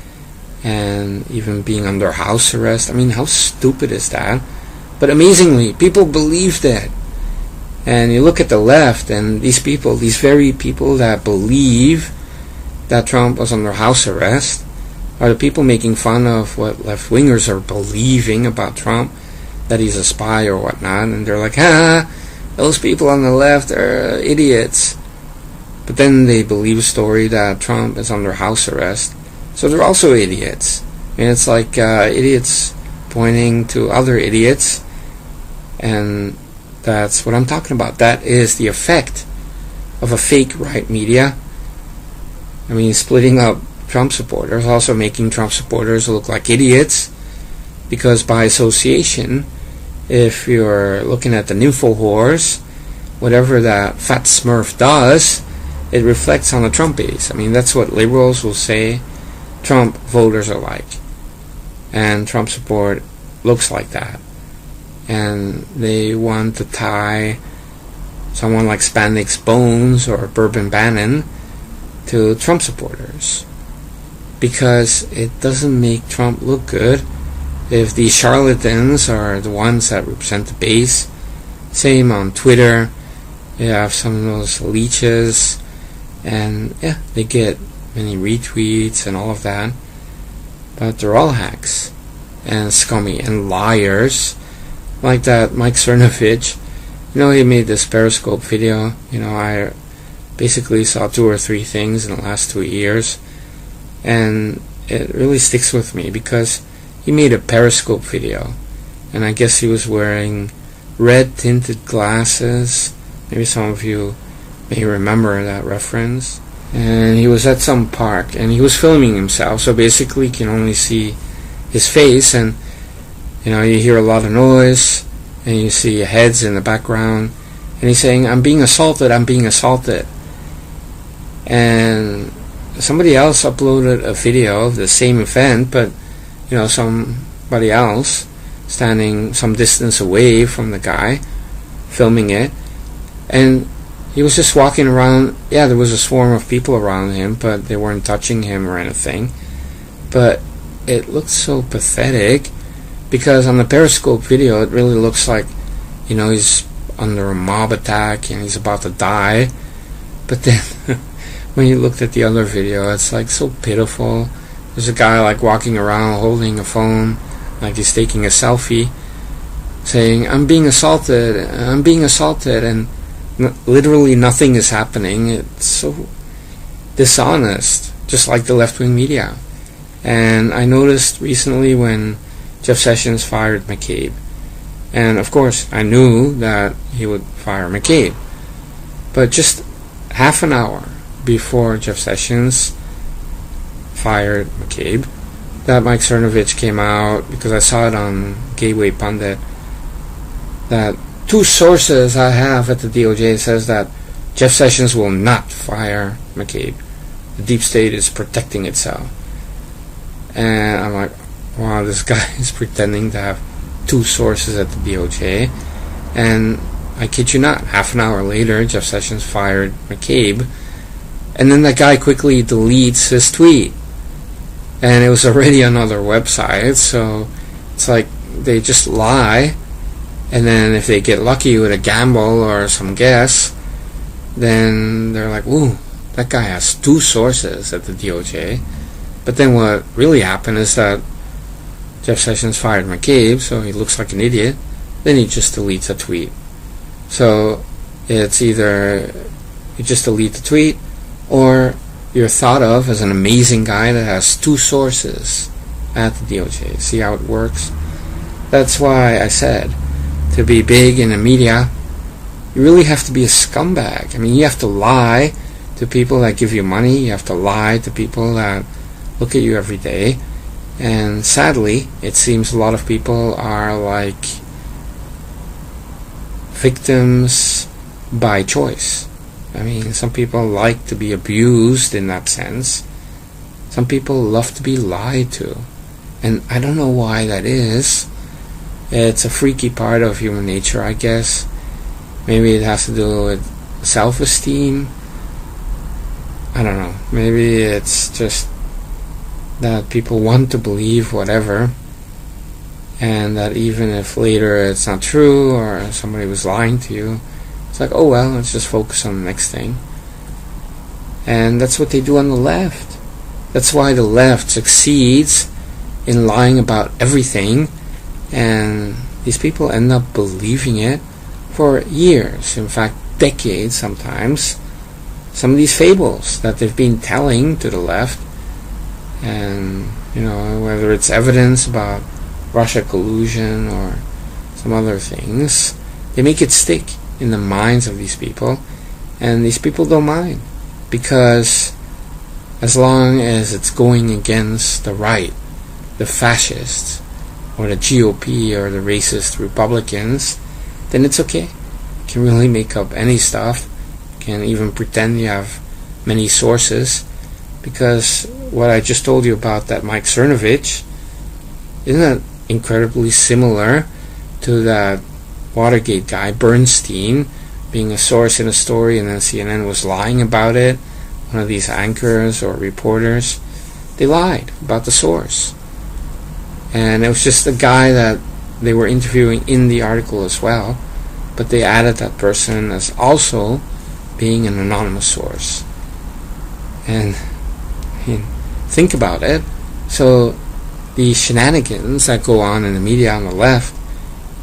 and even being under house arrest. I mean, how stupid is that? But amazingly, people believed it. And you look at the left, and these people, these very people that believe that Trump was under house arrest, are the people making fun of what left-wingers are believing about Trump, that he's a spy or whatnot, and they're like, those people on the left are idiots. But then they believe a story that Trump is under house arrest, so they're also idiots. And it's like idiots pointing to other idiots, and that's what I'm talking about. That is the effect of a fake right media. I mean, splitting up Trump supporters, also making Trump supporters look like idiots, because by association, if you're looking at the nympho whores, whatever that fat smurf does, it reflects on the Trump base. I mean, that's what liberals will say Trump voters are like. And Trump support looks like that. And they want to tie someone like Spandex Bones or Bourbon Bannon to Trump supporters, because it doesn't make Trump look good if these charlatans are the ones that represent the base. Same on Twitter. You have some of those leeches, and yeah, they get many retweets and all of that, but they're all hacks and scummy and liars, like that Mike Cernovich. You know, he made this Periscope video. You know, I basically saw 2 or 3 things in the last 2 years, and it really sticks with me because he made a Periscope video, and I guess he was wearing red tinted glasses. Maybe some of you may remember that reference. And he was at some park, and he was filming himself, so basically you can only see his face, and you know, you hear a lot of noise, and you see heads in the background, and he's saying, I'm being assaulted, I'm being assaulted. And somebody else uploaded a video of the same event, but you know, somebody else standing some distance away from the guy filming it, and he was just walking around. Yeah, there was a swarm of people around him, but they weren't touching him or anything. But it looked so pathetic, because on the Periscope video it really looks like, you know, he's under a mob attack and he's about to die. But then when you looked at the other video, it's like so pitiful. There's a guy like walking around holding a phone like he's taking a selfie, saying, I'm being assaulted, and literally nothing is happening. It's so dishonest, just like the left-wing media. And I noticed recently when Jeff Sessions fired McCabe, and of course I knew that he would fire McCabe, but just half an hour before Jeff Sessions fired McCabe, that Mike Cernovich came out, because I saw it on Gateway Pundit, that two sources I have at the DOJ says that Jeff Sessions will not fire McCabe. The deep state is protecting itself. And I'm like, wow, this guy is pretending to have two sources at the DOJ. And I kid you not, half an hour later, Jeff Sessions fired McCabe, and then that guy quickly deletes his tweet. And it was already on other websites, so it's like they just lie, and then if they get lucky with a gamble or some guess, then they're like, ooh, that guy has two sources at the DOJ. But then what really happened is that Jeff Sessions fired McCabe, so he looks like an idiot. Then he just deletes a tweet. So it's either you just delete the tweet, or you're thought of as an amazing guy that has two sources at the DOJ. See how it works? That's why I said, to be big in the media, you really have to be a scumbag. I mean, you have to lie to people that give you money. You have to lie to people that look at you every day. And sadly, it seems a lot of people are like victims by choice. I mean, some people like to be abused in that sense. Some people love to be lied to. And I don't know why that is. It's a freaky part of human nature, I guess. Maybe it has to do with self-esteem. I don't know. Maybe it's just that people want to believe whatever, and that even if later it's not true or somebody was lying to you, it's like, oh well, let's just focus on the next thing. And that's what they do on the left. That's why the left succeeds in lying about everything, and these people end up believing it for years, in fact decades sometimes. Some of these fables that they've been telling to the left, and whether it's evidence about Russia collusion or some other things, they make it stick in the minds of these people, and these people don't mind, because as long as it's going against the right, the fascists, or the GOP, or the racist Republicans, then it's okay. You can really make up any stuff. You can even pretend you have many sources, because what I just told you about that Mike Cernovich, isn't that incredibly similar to that Watergate guy, Bernstein, being a source in a story, and then CNN was lying about it? One of these anchors or reporters, they lied about the source. And it was just a guy that they were interviewing in the article as well, but they added that person as also being an anonymous source. And think about it. So the shenanigans that go on in the media on the left,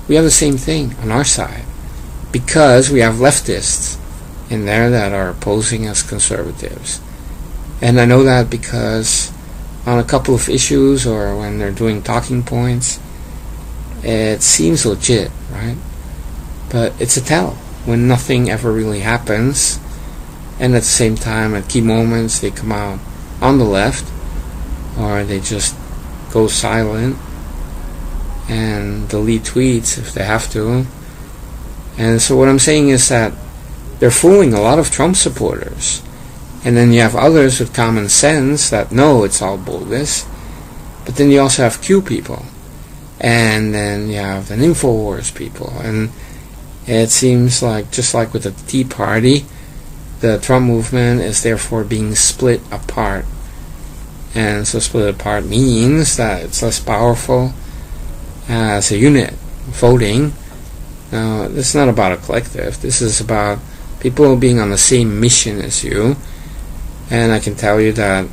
we have the same thing on our side, because we have leftists in there that are posing as conservatives. And I know that because on a couple of issues, or when they're doing talking points, it seems legit, right? But it's a tell when nothing ever really happens, and at the same time, at key moments, they come out on the left, or they just go silent and delete tweets if they have to. And so what I'm saying is that they're fooling a lot of Trump supporters. And then you have others with common sense that know it's all bogus. But then you also have Q people. And then you have the InfoWars people. And it seems like, just like with the Tea Party, the Trump movement is therefore being split apart. And so split apart means that it's less powerful as a unit voting. Now, this is not about a collective. This is about people being on the same mission as you. And I can tell you that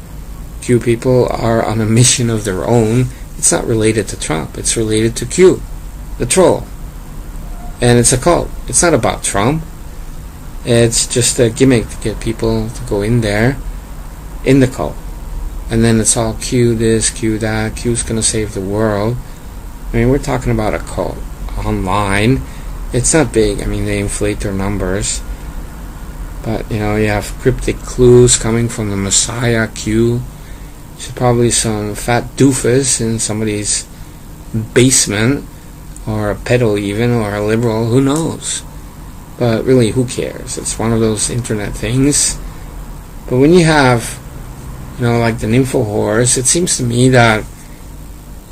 Q people are on a mission of their own. it's not related to Trump. It's related to Q, the troll. And it's a cult. It's not about Trump. It's just a gimmick to get people to go in there, in the cult. And then it's all Q this, Q that, Q's gonna save the world. I mean, we're talking about a cult online. It's not big. I mean, they inflate their numbers. But, you have cryptic clues coming from the Messiah, Q. There's probably some fat doofus in somebody's basement, or a pedo even, or a liberal, who knows? But really, who cares? It's one of those internet things. But when you have, like the nympho whores, it seems to me that,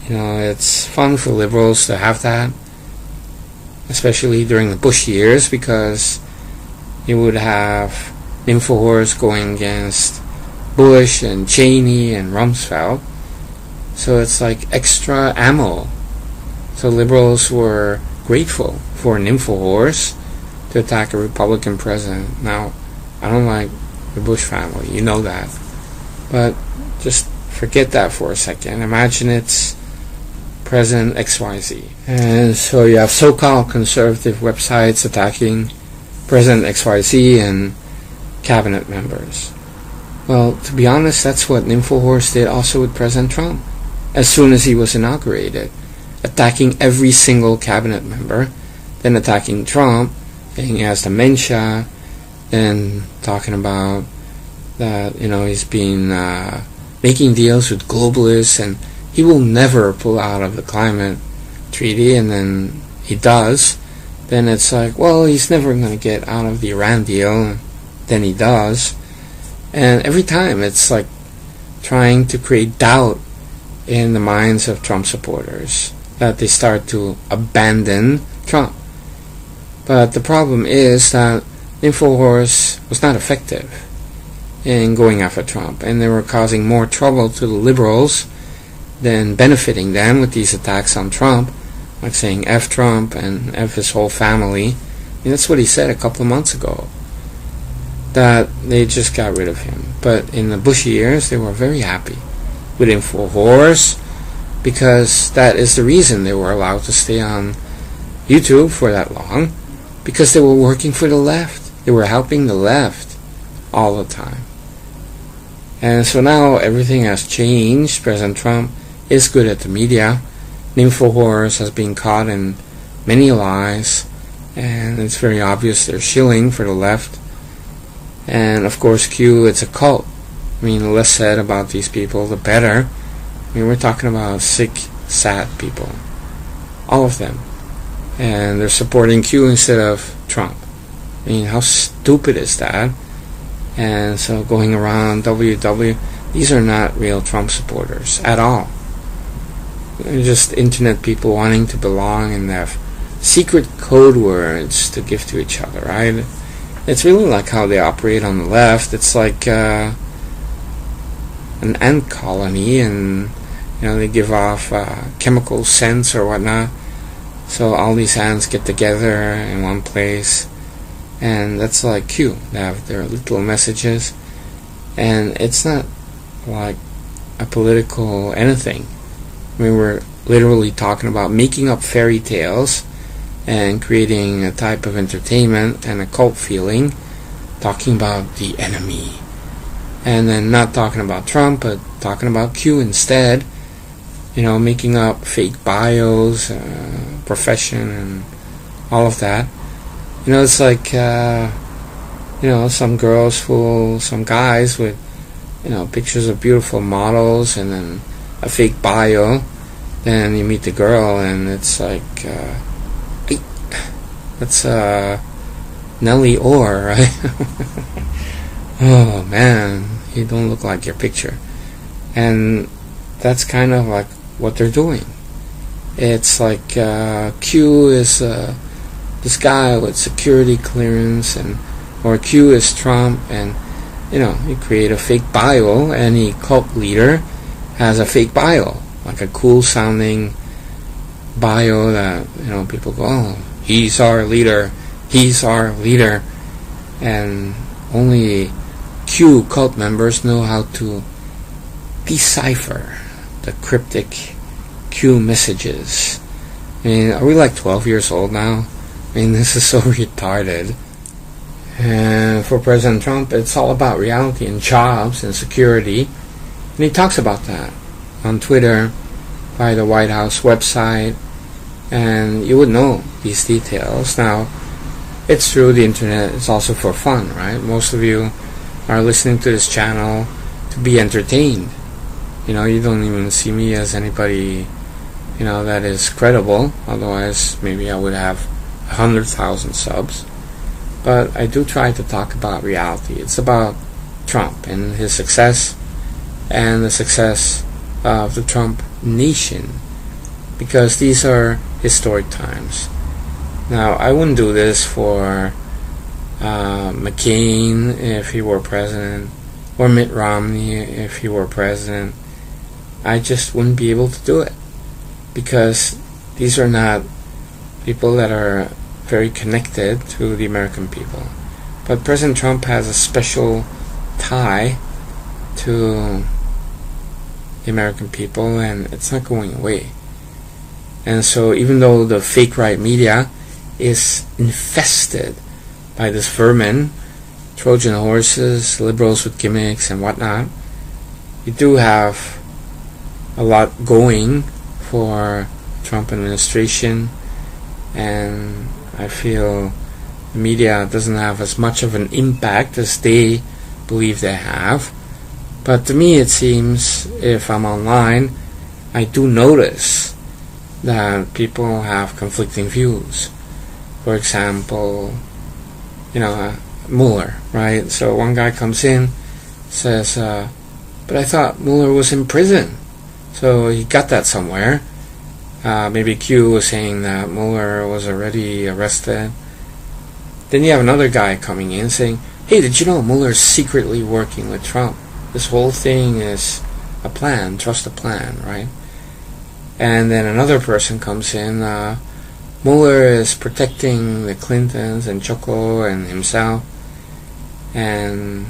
it's fun for liberals to have that, especially during the Bush years, because you would have nympho whores going against Bush and Cheney and Rumsfeld. So it's like extra ammo. So liberals were grateful for nympho whores to attack a Republican president. Now, I don't like the Bush family, you know that. But just forget that for a second. Imagine it's President XYZ. And so you have so-called conservative websites attacking President XYZ and cabinet members. Well, to be honest, that's what nympho whores did also with President Trump. As soon as he was inaugurated, attacking every single cabinet member, then attacking Trump, saying he has dementia, then talking about that, he's been making deals with globalists and he will never pull out of the climate treaty, and then he does. Then it's like, well, he's never going to get out of the Iran deal, and then he does. And every time it's like trying to create doubt in the minds of Trump supporters, that they start to abandon Trump. But the problem is that InfoWars was not effective in going after Trump, and they were causing more trouble to the liberals than benefiting them with these attacks on Trump, like saying F Trump and F his whole family. I mean, that's what he said a couple of months ago, that they just got rid of him. But in the Bush years, they were very happy with InfoWars, because that is the reason they were allowed to stay on YouTube for that long, because they were working for the left. They were helping the left all the time. And so now everything has changed. President Trump is good at the media. InfoWars has been caught in many lies, and it's very obvious they're shilling for the left. And of course, Q, it's a cult. I mean, the less said about these people, the better. I mean, we're talking about sick, sad people. All of them. And they're supporting Q instead of Trump. I mean, how stupid is that? And so going around WW, these are not real Trump supporters at all. They're just internet people wanting to belong and have secret code words to give to each other, right? It's really like how they operate on the left. It's like an ant colony, and they give off chemical scents or whatnot. So all these ants get together in one place, and that's like Q. They have their little messages, and it's not like a political anything. I mean, we're literally talking about making up fairy tales and creating a type of entertainment and a cult feeling, talking about the enemy, and then not talking about Trump, but talking about Q instead. Making up fake bios, profession, and all of that. It's like, some girls fool some guys with, pictures of beautiful models and then a fake bio. Then you meet the girl and it's like, hey, that's Nellie Orr, right? Oh man, you don't look like your picture. And that's kind of like what they're doing. It's like Q is this guy with security clearance, or Q is Trump, and you create a fake bio. Any cult leader has a fake bio, like a cool sounding bio that people go, oh, he's our leader, and only Q cult members know how to decipher the cryptic Q messages. I mean, are we like 12 years old now? I mean, this is so retarded. And for President Trump, it's all about reality and jobs and security. And he talks about that on Twitter, by the White House website, and you would know these details. Now, it's true, the internet is also for fun, right? Most of you are listening to this channel to be entertained. You know, you don't even see me as anybody, you know, that is credible. Otherwise, maybe I would have 100,000 subs. But I do try to talk about reality. It's about Trump and his success and the success of the Trump nation, because these are historic times. Now, I wouldn't do this for McCain if he were president, or Mitt Romney if he were president. I just wouldn't be able to do it, because these are not people that are very connected to the American people. But President Trump has a special tie to the American people, and it's not going away. And so even though the fake right media is infested by this vermin, Trojan horses, liberals with gimmicks and whatnot, you do have a lot going for Trump administration, and I feel the media doesn't have as much of an impact as they believe they have. But to me, it seems, if I'm online, I do notice that people have conflicting views. For example, you know, Mueller, right? So one guy comes in, says, but I thought Mueller was in prison. So he got that somewhere. Maybe Q was saying that Mueller was already arrested. Then you have another guy coming in saying, hey, did you know Mueller's secretly working with Trump? This whole thing is a plan, trust the plan, right? And then another person comes in, Mueller is protecting the Clintons and Choco and himself, and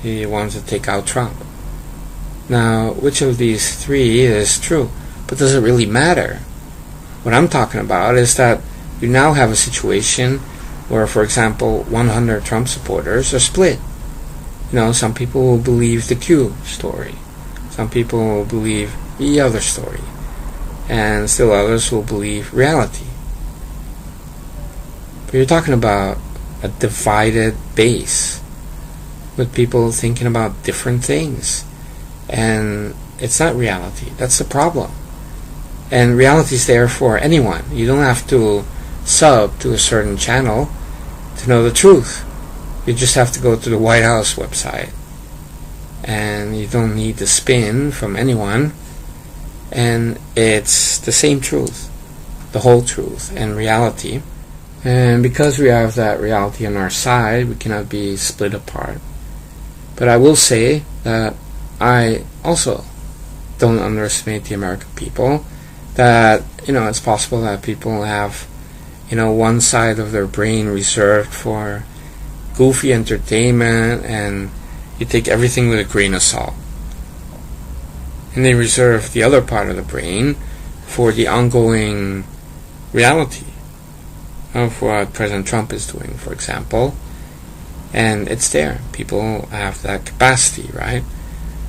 he wants to take out Trump. Now, which of these three is true? But does it really matter? What I'm talking about is that you now have a situation where, for example, 100 Trump supporters are split. You know, some people will believe the Q story. Some people will believe the other story. And still others will believe reality. But you're talking about a divided base with people thinking about different things. And it's not reality. That's the problem. And reality is there for anyone. You don't have to sub to a certain channel to know the truth. You just have to go to the White House website. And you don't need the spin from anyone. And it's the same truth. The whole truth and reality. And because we have that reality on our side, we cannot be split apart. But I will say that I also don't underestimate the American people. That, you know, it's possible that people have, you know, one side of their brain reserved for goofy entertainment, and you take everything with a grain of salt. And they reserve the other part of the brain for the ongoing reality of what President Trump is doing, for example. And it's there. People have that capacity, right?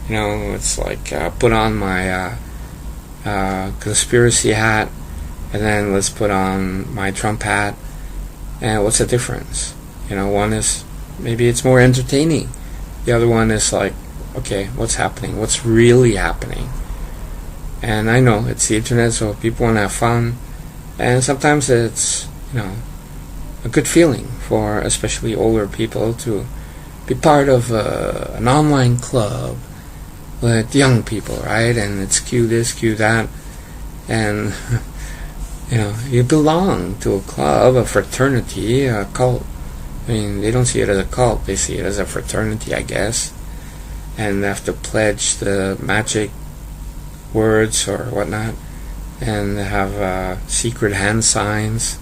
You know, it's like put on my conspiracy hat, and then let's put on my Trump hat. And what's the difference? You know, one is maybe it's more entertaining. The other one is like, okay, what's happening? What's really happening? And I know it's the internet, so people want to have fun. And sometimes it's, you know, a good feeling for especially older people to be part of an online club with young people, right? And it's Q this, Q that. And, you know, you belong to a club, a fraternity, a cult. I mean, they don't see it as a cult, they see it as a fraternity, I guess. And they have to pledge the magic words or whatnot, and they have secret hand signs.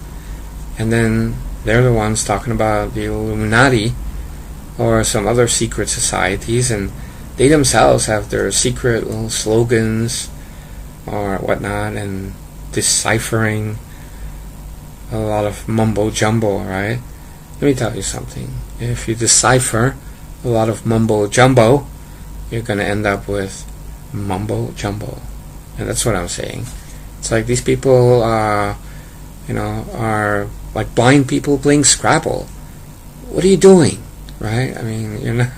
And then they're the ones talking about the Illuminati or some other secret societies, and they themselves have their secret little slogans or whatnot, and deciphering a lot of mumbo jumbo, right? Let me tell you something. If you decipher a lot of mumbo jumbo, you're going to end up with mumbo jumbo. And that's what I'm saying. It's like these people, are like blind people playing Scrabble. What are you doing, right? I mean, you're not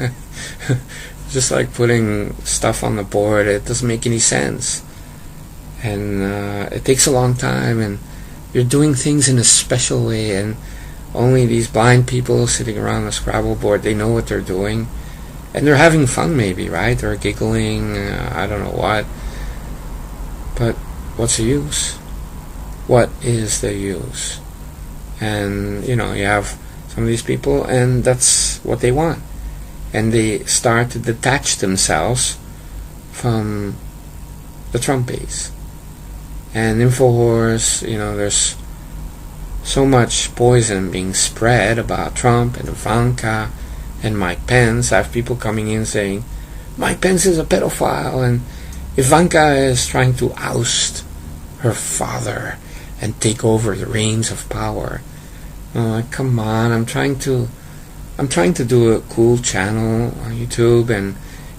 just like putting stuff on the board. It doesn't make any sense, and it takes a long time, and you're doing things in a special way, and only these blind people sitting around the Scrabble board, they know what they're doing, and they're having fun, maybe, right? They're giggling, I don't know what, but what's the use? What is the use? And you have some of these people, and that's what they want, and they start to detach themselves from the Trump base. And InfoWars, there's so much poison being spread about Trump and Ivanka and Mike Pence. I have people coming in saying Mike Pence is a pedophile and Ivanka is trying to oust her father and take over the reins of power. Come on, I'm trying to do a cool channel on YouTube, and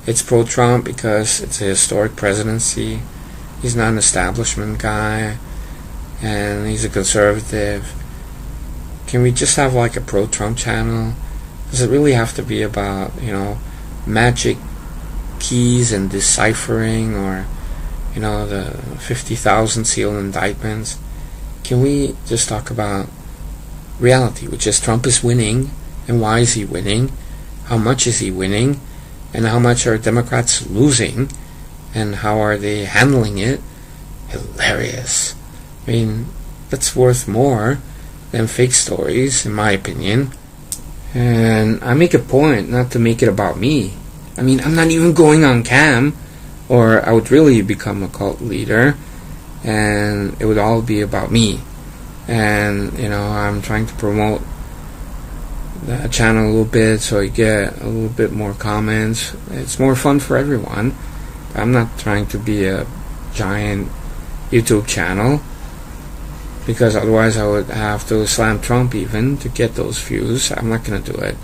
it's pro-Trump because it's a historic presidency. He's not an establishment guy, and he's a conservative. Can we just have like a pro-Trump channel? Does it really have to be about, magic keys and deciphering, or, the 50,000 sealed indictments? Can we just talk about reality, which is Trump is winning, and why is he winning? How much is he winning? And how much are Democrats losing? And how are they handling it? Hilarious. I mean, that's worth more than fake stories, in my opinion. And I make a point not to make it about me. I mean, I'm not even going on cam, or I would really become a cult leader, and it would all be about me. And, I'm trying to promote the channel a little bit so you get a little bit more comments. It's more fun for everyone. I'm not trying to be a giant YouTube channel, because otherwise I would have to slam Trump even to get those views. I'm not going to do it.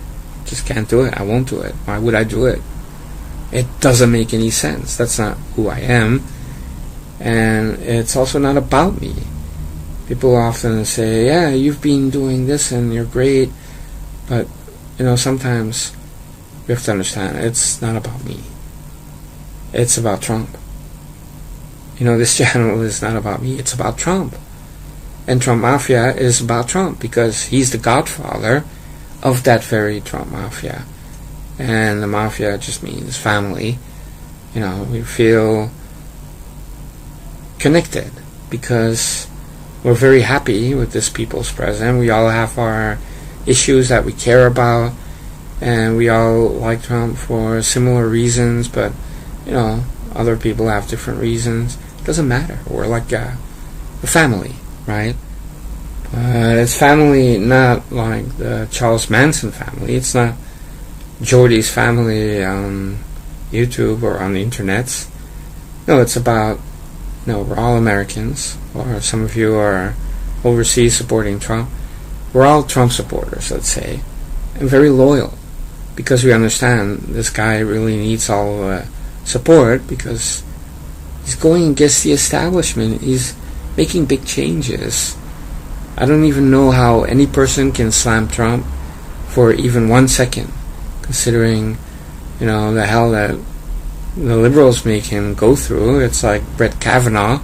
Just can't do it. I won't do it. Why would I do it? It doesn't make any sense. That's not who I am. And it's also not about me. People often say, yeah, you've been doing this and you're great. But, sometimes you have to understand, it's not about me. It's about Trump. This channel is not about me. It's about Trump. And Trump Mafia is about Trump because he's the godfather of that very Trump Mafia. And the Mafia just means family. We feel connected because we're very happy with this people's president. We all have our issues that we care about, and we all like Trump for similar reasons, but other people have different reasons. It doesn't matter. We're like a family, right? It's family, not like the Charles Manson family. It's not Jordy's family on YouTube or on the internet. No, it's about, we're all Americans, or some of you are overseas supporting Trump. We're all Trump supporters, let's say, and very loyal, because we understand this guy really needs all the support because he's going against the establishment. He's making big changes. I don't even know how any person can slam Trump for even 1 second, considering, the hell that the liberals make him go through. It's like Brett Kavanaugh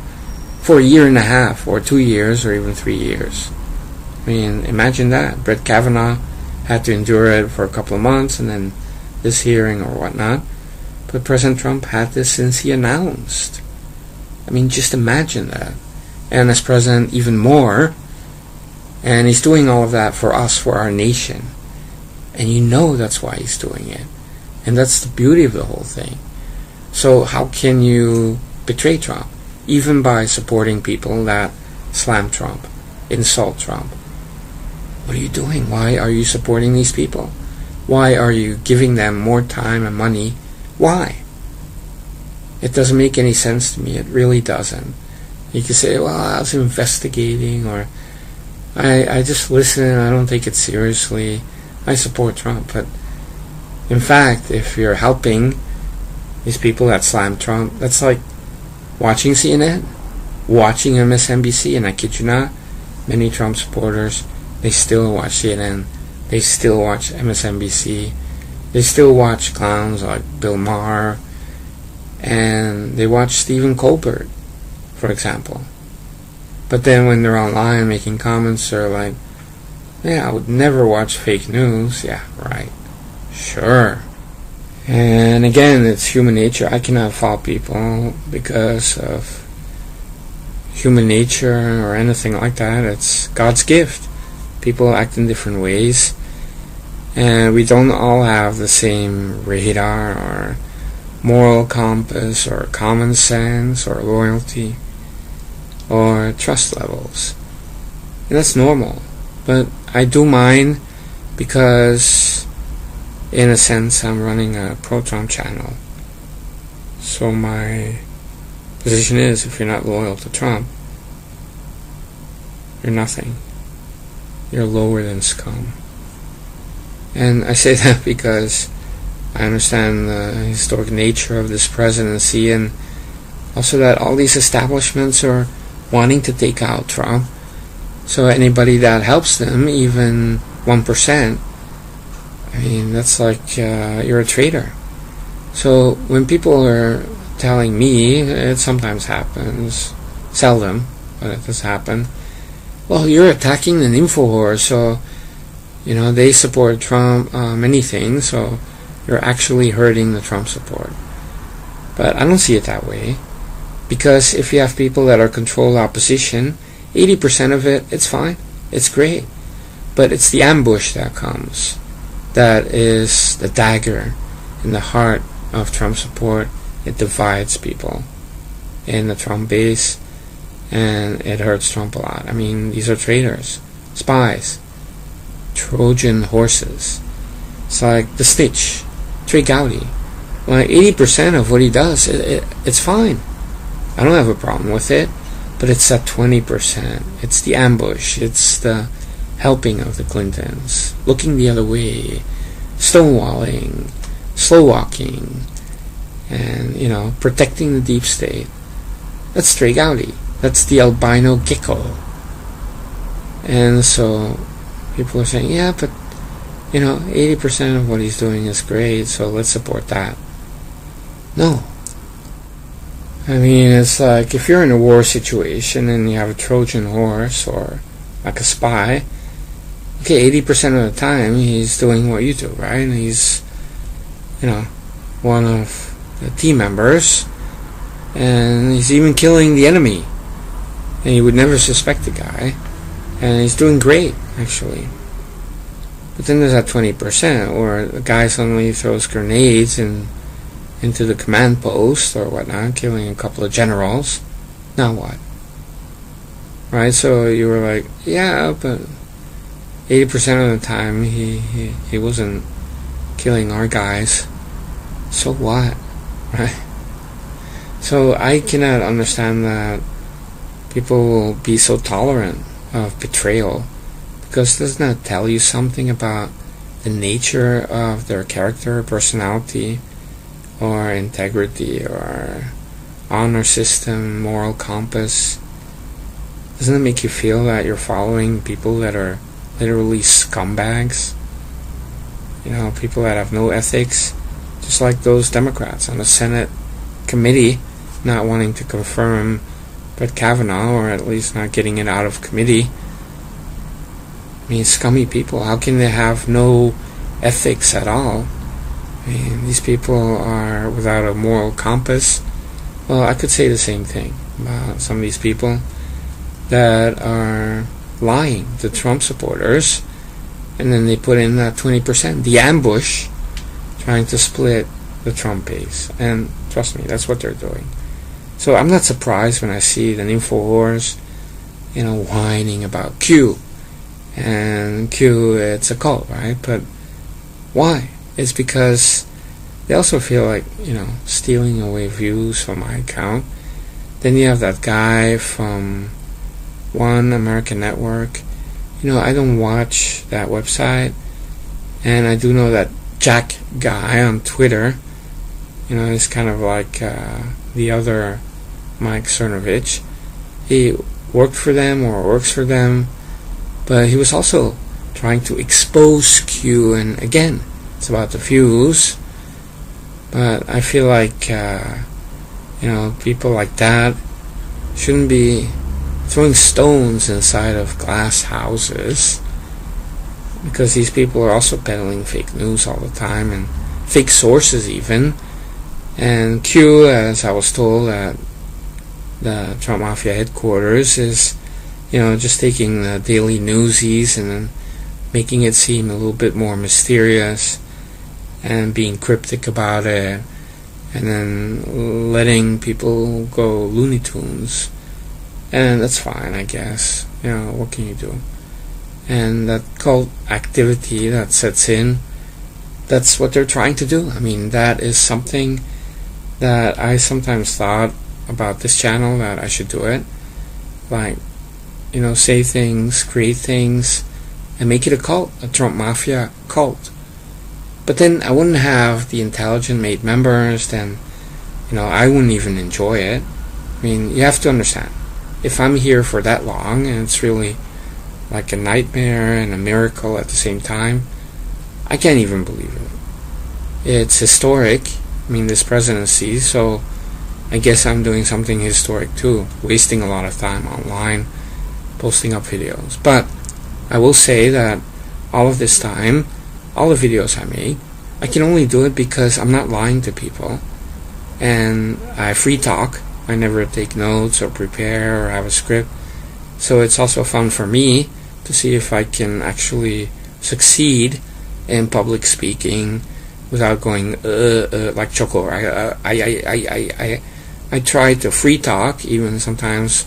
for a year and a half, or 2 years, or even 3 years. I mean, imagine that. Brett Kavanaugh had to endure it for a couple of months, and then this hearing or whatnot. But President Trump had this since he announced. I mean, just imagine that. And as president, even more. And he's doing all of that for us, for our nation. And that's why he's doing it. And that's the beauty of the whole thing. So how can you betray Trump? Even by supporting people that slam Trump, insult Trump. What are you doing? Why are you supporting these people? Why are you giving them more time and money? Why? It doesn't make any sense to me. It really doesn't. You can say, well, I was investigating, or I just listen, I don't take it seriously. I support Trump. But in fact, if you're helping these people that slam Trump, that's like watching CNN, watching MSNBC, and I kid you not, many Trump supporters, they still watch CNN, they still watch MSNBC, they still watch clowns like Bill Maher, and they watch Stephen Colbert, for example. But then when they're online making comments, they're like, yeah, I would never watch fake news. Yeah, right. Sure. And again, it's human nature. I cannot fault people because of human nature or anything like that. It's God's gift. People act in different ways. And we don't all have the same radar or moral compass or common sense or loyalty or trust levels. And that's normal. But I do mine because, in a sense, I'm running a pro-Trump channel. So my position is, if you're not loyal to Trump, you're nothing. You're lower than scum. And I say that because I understand the historic nature of this presidency, and also that all these establishments are wanting to take out Trump. So anybody that helps them, even 1%, I mean, that's like you're a traitor. So when people are telling me, it sometimes happens, seldom, but it does happen, well, you're attacking an InfoWars, so, you know, they support Trump, many things, so you're actually hurting the Trump support. But I don't see it that way, because if you have people that are controlled opposition, 80% of it, it's fine, it's great. But it's the ambush that comes that is the dagger in the heart of Trump support. It divides people in the Trump base, and it hurts Trump a lot. I mean, these are traitors, spies, Trojan horses. It's like the Stitch, Trey Gowdy. Well, 80% of what he does, it's fine. I don't have a problem with it. But it's that 20%. It's the ambush. It's the helping of the Clintons, looking the other way, stonewalling, slow walking, and, you know, protecting the deep state. That's Trey Gowdy. That's the albino gecko. And so people are saying, yeah, but, you know, 80% of what he's doing is great, so let's support that. No. I mean, it's like if you're in a war situation and you have a Trojan horse or like a spy, okay, 80% of the time he's doing what you do, right? And he's, you know, one of the team members, and he's even killing the enemy. And you would never suspect the guy. And he's doing great, actually. But then there's that 20% where the guy suddenly throws grenades into the command post or whatnot, killing a couple of generals. Now what? Right? So you were like, yeah, but 80% of the time he wasn't killing our guys. So what? Right? So I cannot understand that people will be so tolerant of betrayal, because does not tell you something about the nature of their character, personality, or integrity, or honor system, moral compass. Doesn't it make you feel that you're following people that are literally scumbags? You know, people that have no ethics, just like those Democrats on the Senate committee not wanting to confirm Brett Kavanaugh, or at least not getting it out of committee. I mean, scummy people. How can they have no ethics at all? I mean, these people are without a moral compass. Well, I could say the same thing about some of these people that are lying to Trump supporters, and then they put in that 20%, the ambush, trying to split the Trump base. And trust me, that's what they're doing. So I'm not surprised when I see the InfoWars, you know, whining about Q. And Q, it's a cult, right? But why? It's because they also feel like, stealing away views from my account. Then you have that guy from One American Network. I don't watch that website, and I do know that Jack guy on Twitter, is kind of like the other Mike Cernovich. He worked for them or works for them, but he was also trying to expose Q, and again, it's about the views. But I feel like people like that shouldn't be throwing stones inside of glass houses, because these people are also peddling fake news all the time, and fake sources even. And Q, as I was told at the Trump Mafia headquarters, is just taking the daily newsies and then making it seem a little bit more mysterious and being cryptic about it, and then letting people go Looney Tunes. And that's fine, I guess. What can you do? And that cult activity that sets in, that's what they're trying to do. I mean, that is something that I sometimes thought about this channel, that I should do it. Like, say things, create things, and make it a cult, a Trump Mafia cult. But then I wouldn't have the intelligent made members, then, I wouldn't even enjoy it. I mean, you have to understand, if I'm here for that long, and it's really like a nightmare and a miracle at the same time, I can't even believe it. It's historic, this presidency, so I guess I'm doing something historic too, wasting a lot of time online, posting up videos. But I will say that all of this time, all the videos I make, I can only do it because I'm not lying to people, and I free talk. I never take notes or prepare or have a script. So it's also fun for me to see if I can actually succeed in public speaking without going like Choco. I try to free talk, even sometimes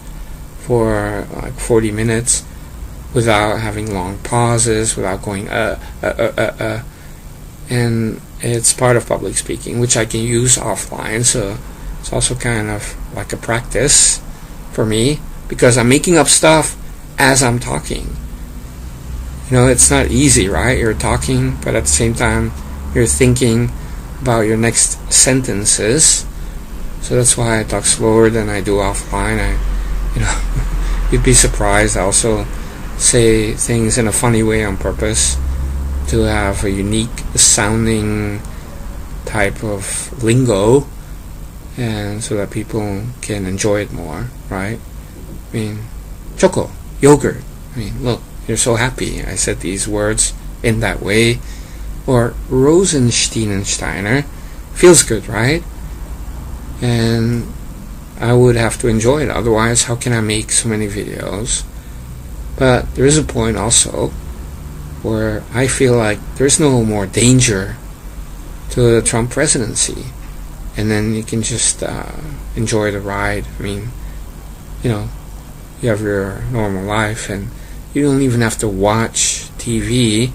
for like 40 minutes, without having long pauses, without going and it's part of public speaking, which I can use offline. So it's also kind of like a practice for me, because I'm making up stuff as I'm talking. It's not easy, right? You're talking, but at the same time you're thinking about your next sentences. So that's why I talk slower than I do offline. You'd be surprised. I also say things in a funny way on purpose to have a unique sounding type of lingo, and so that people can enjoy it more, right? Choco, yogurt. Look, you're so happy I said these words in that way. Or Rosensteinsteiner, feels good, right? And I would have to enjoy it, otherwise how can I make so many videos? But there is a point also where I feel like there's no more danger to the Trump presidency, and then you can just enjoy the ride. You have your normal life, and you don't even have to watch TV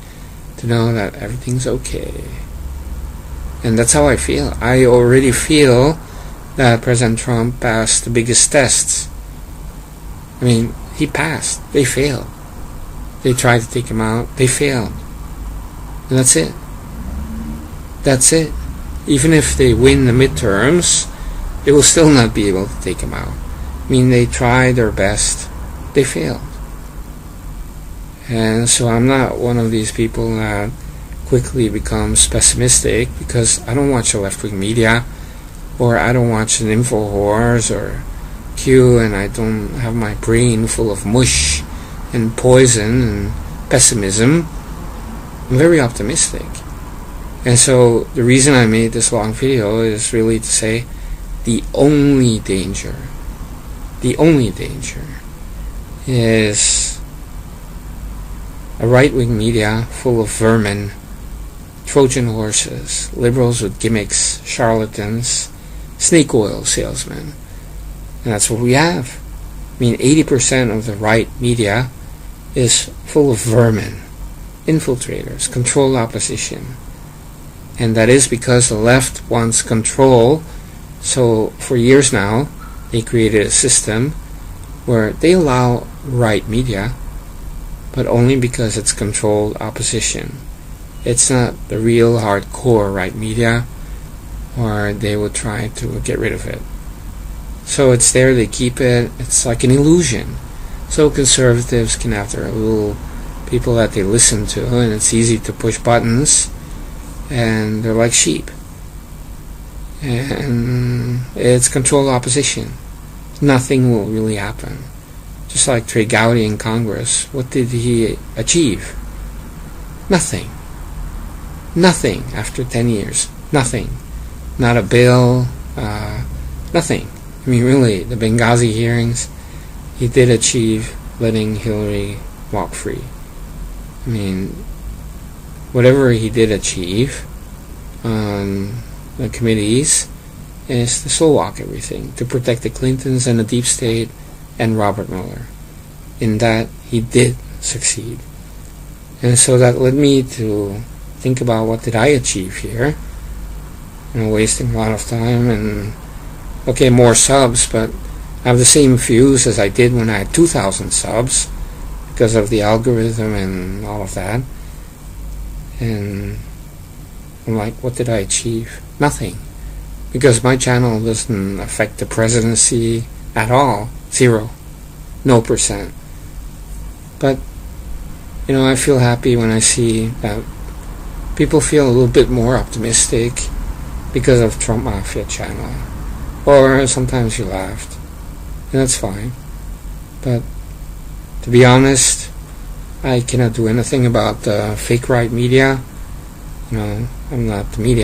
to know that everything's okay. And that's how I feel. I already feel that President Trump passed the biggest tests. He passed. They failed. They tried to take him out. They failed. And that's it. That's it. Even if they win the midterms, they will still not be able to take him out. They tried their best. They failed. And so I'm not one of these people that quickly becomes pessimistic, because I don't watch the left-wing media, or I don't watch an InfoWars or Q, and I don't have my brain full of mush and poison and pessimism. I'm very optimistic. And so the reason I made this long video is really to say the only danger is a right-wing media full of vermin, Trojan horses, liberals with gimmicks, charlatans, snake oil salesmen. And that's what we have. 80% of the right media is full of vermin, infiltrators, controlled opposition. And that is because the left wants control. So for years now, they created a system where they allow right media, but only because it's controlled opposition. It's not the real hardcore right media, or they would try to get rid of it. So it's there, they keep it. It's like an illusion. So conservatives can have their little people that they listen to, and it's easy to push buttons, and they're like sheep. And it's controlled opposition. Nothing will really happen. Just like Trey Gowdy in Congress, what did he achieve? Nothing. Nothing after 10 years. Nothing. Not a bill. Nothing. I mean, really, the Benghazi hearings, he did achieve letting Hillary walk free. I mean, whatever he did achieve on the committees is to slow walk everything, to protect the Clintons and the deep state and Robert Mueller. In that, he did succeed. And so that led me to think about what did I achieve here. Wasting a lot of time and, okay, more subs, but I have the same views as I did when I had 2,000 subs because of the algorithm and all of that. And I'm like, what did I achieve? Nothing. Because my channel doesn't affect the presidency at all. 0. No %. But, I feel happy when I see that people feel a little bit more optimistic because of Trump Mafia channel. Or sometimes you laughed. And that's fine. But to be honest, I cannot do anything about fake right media. I'm not the media.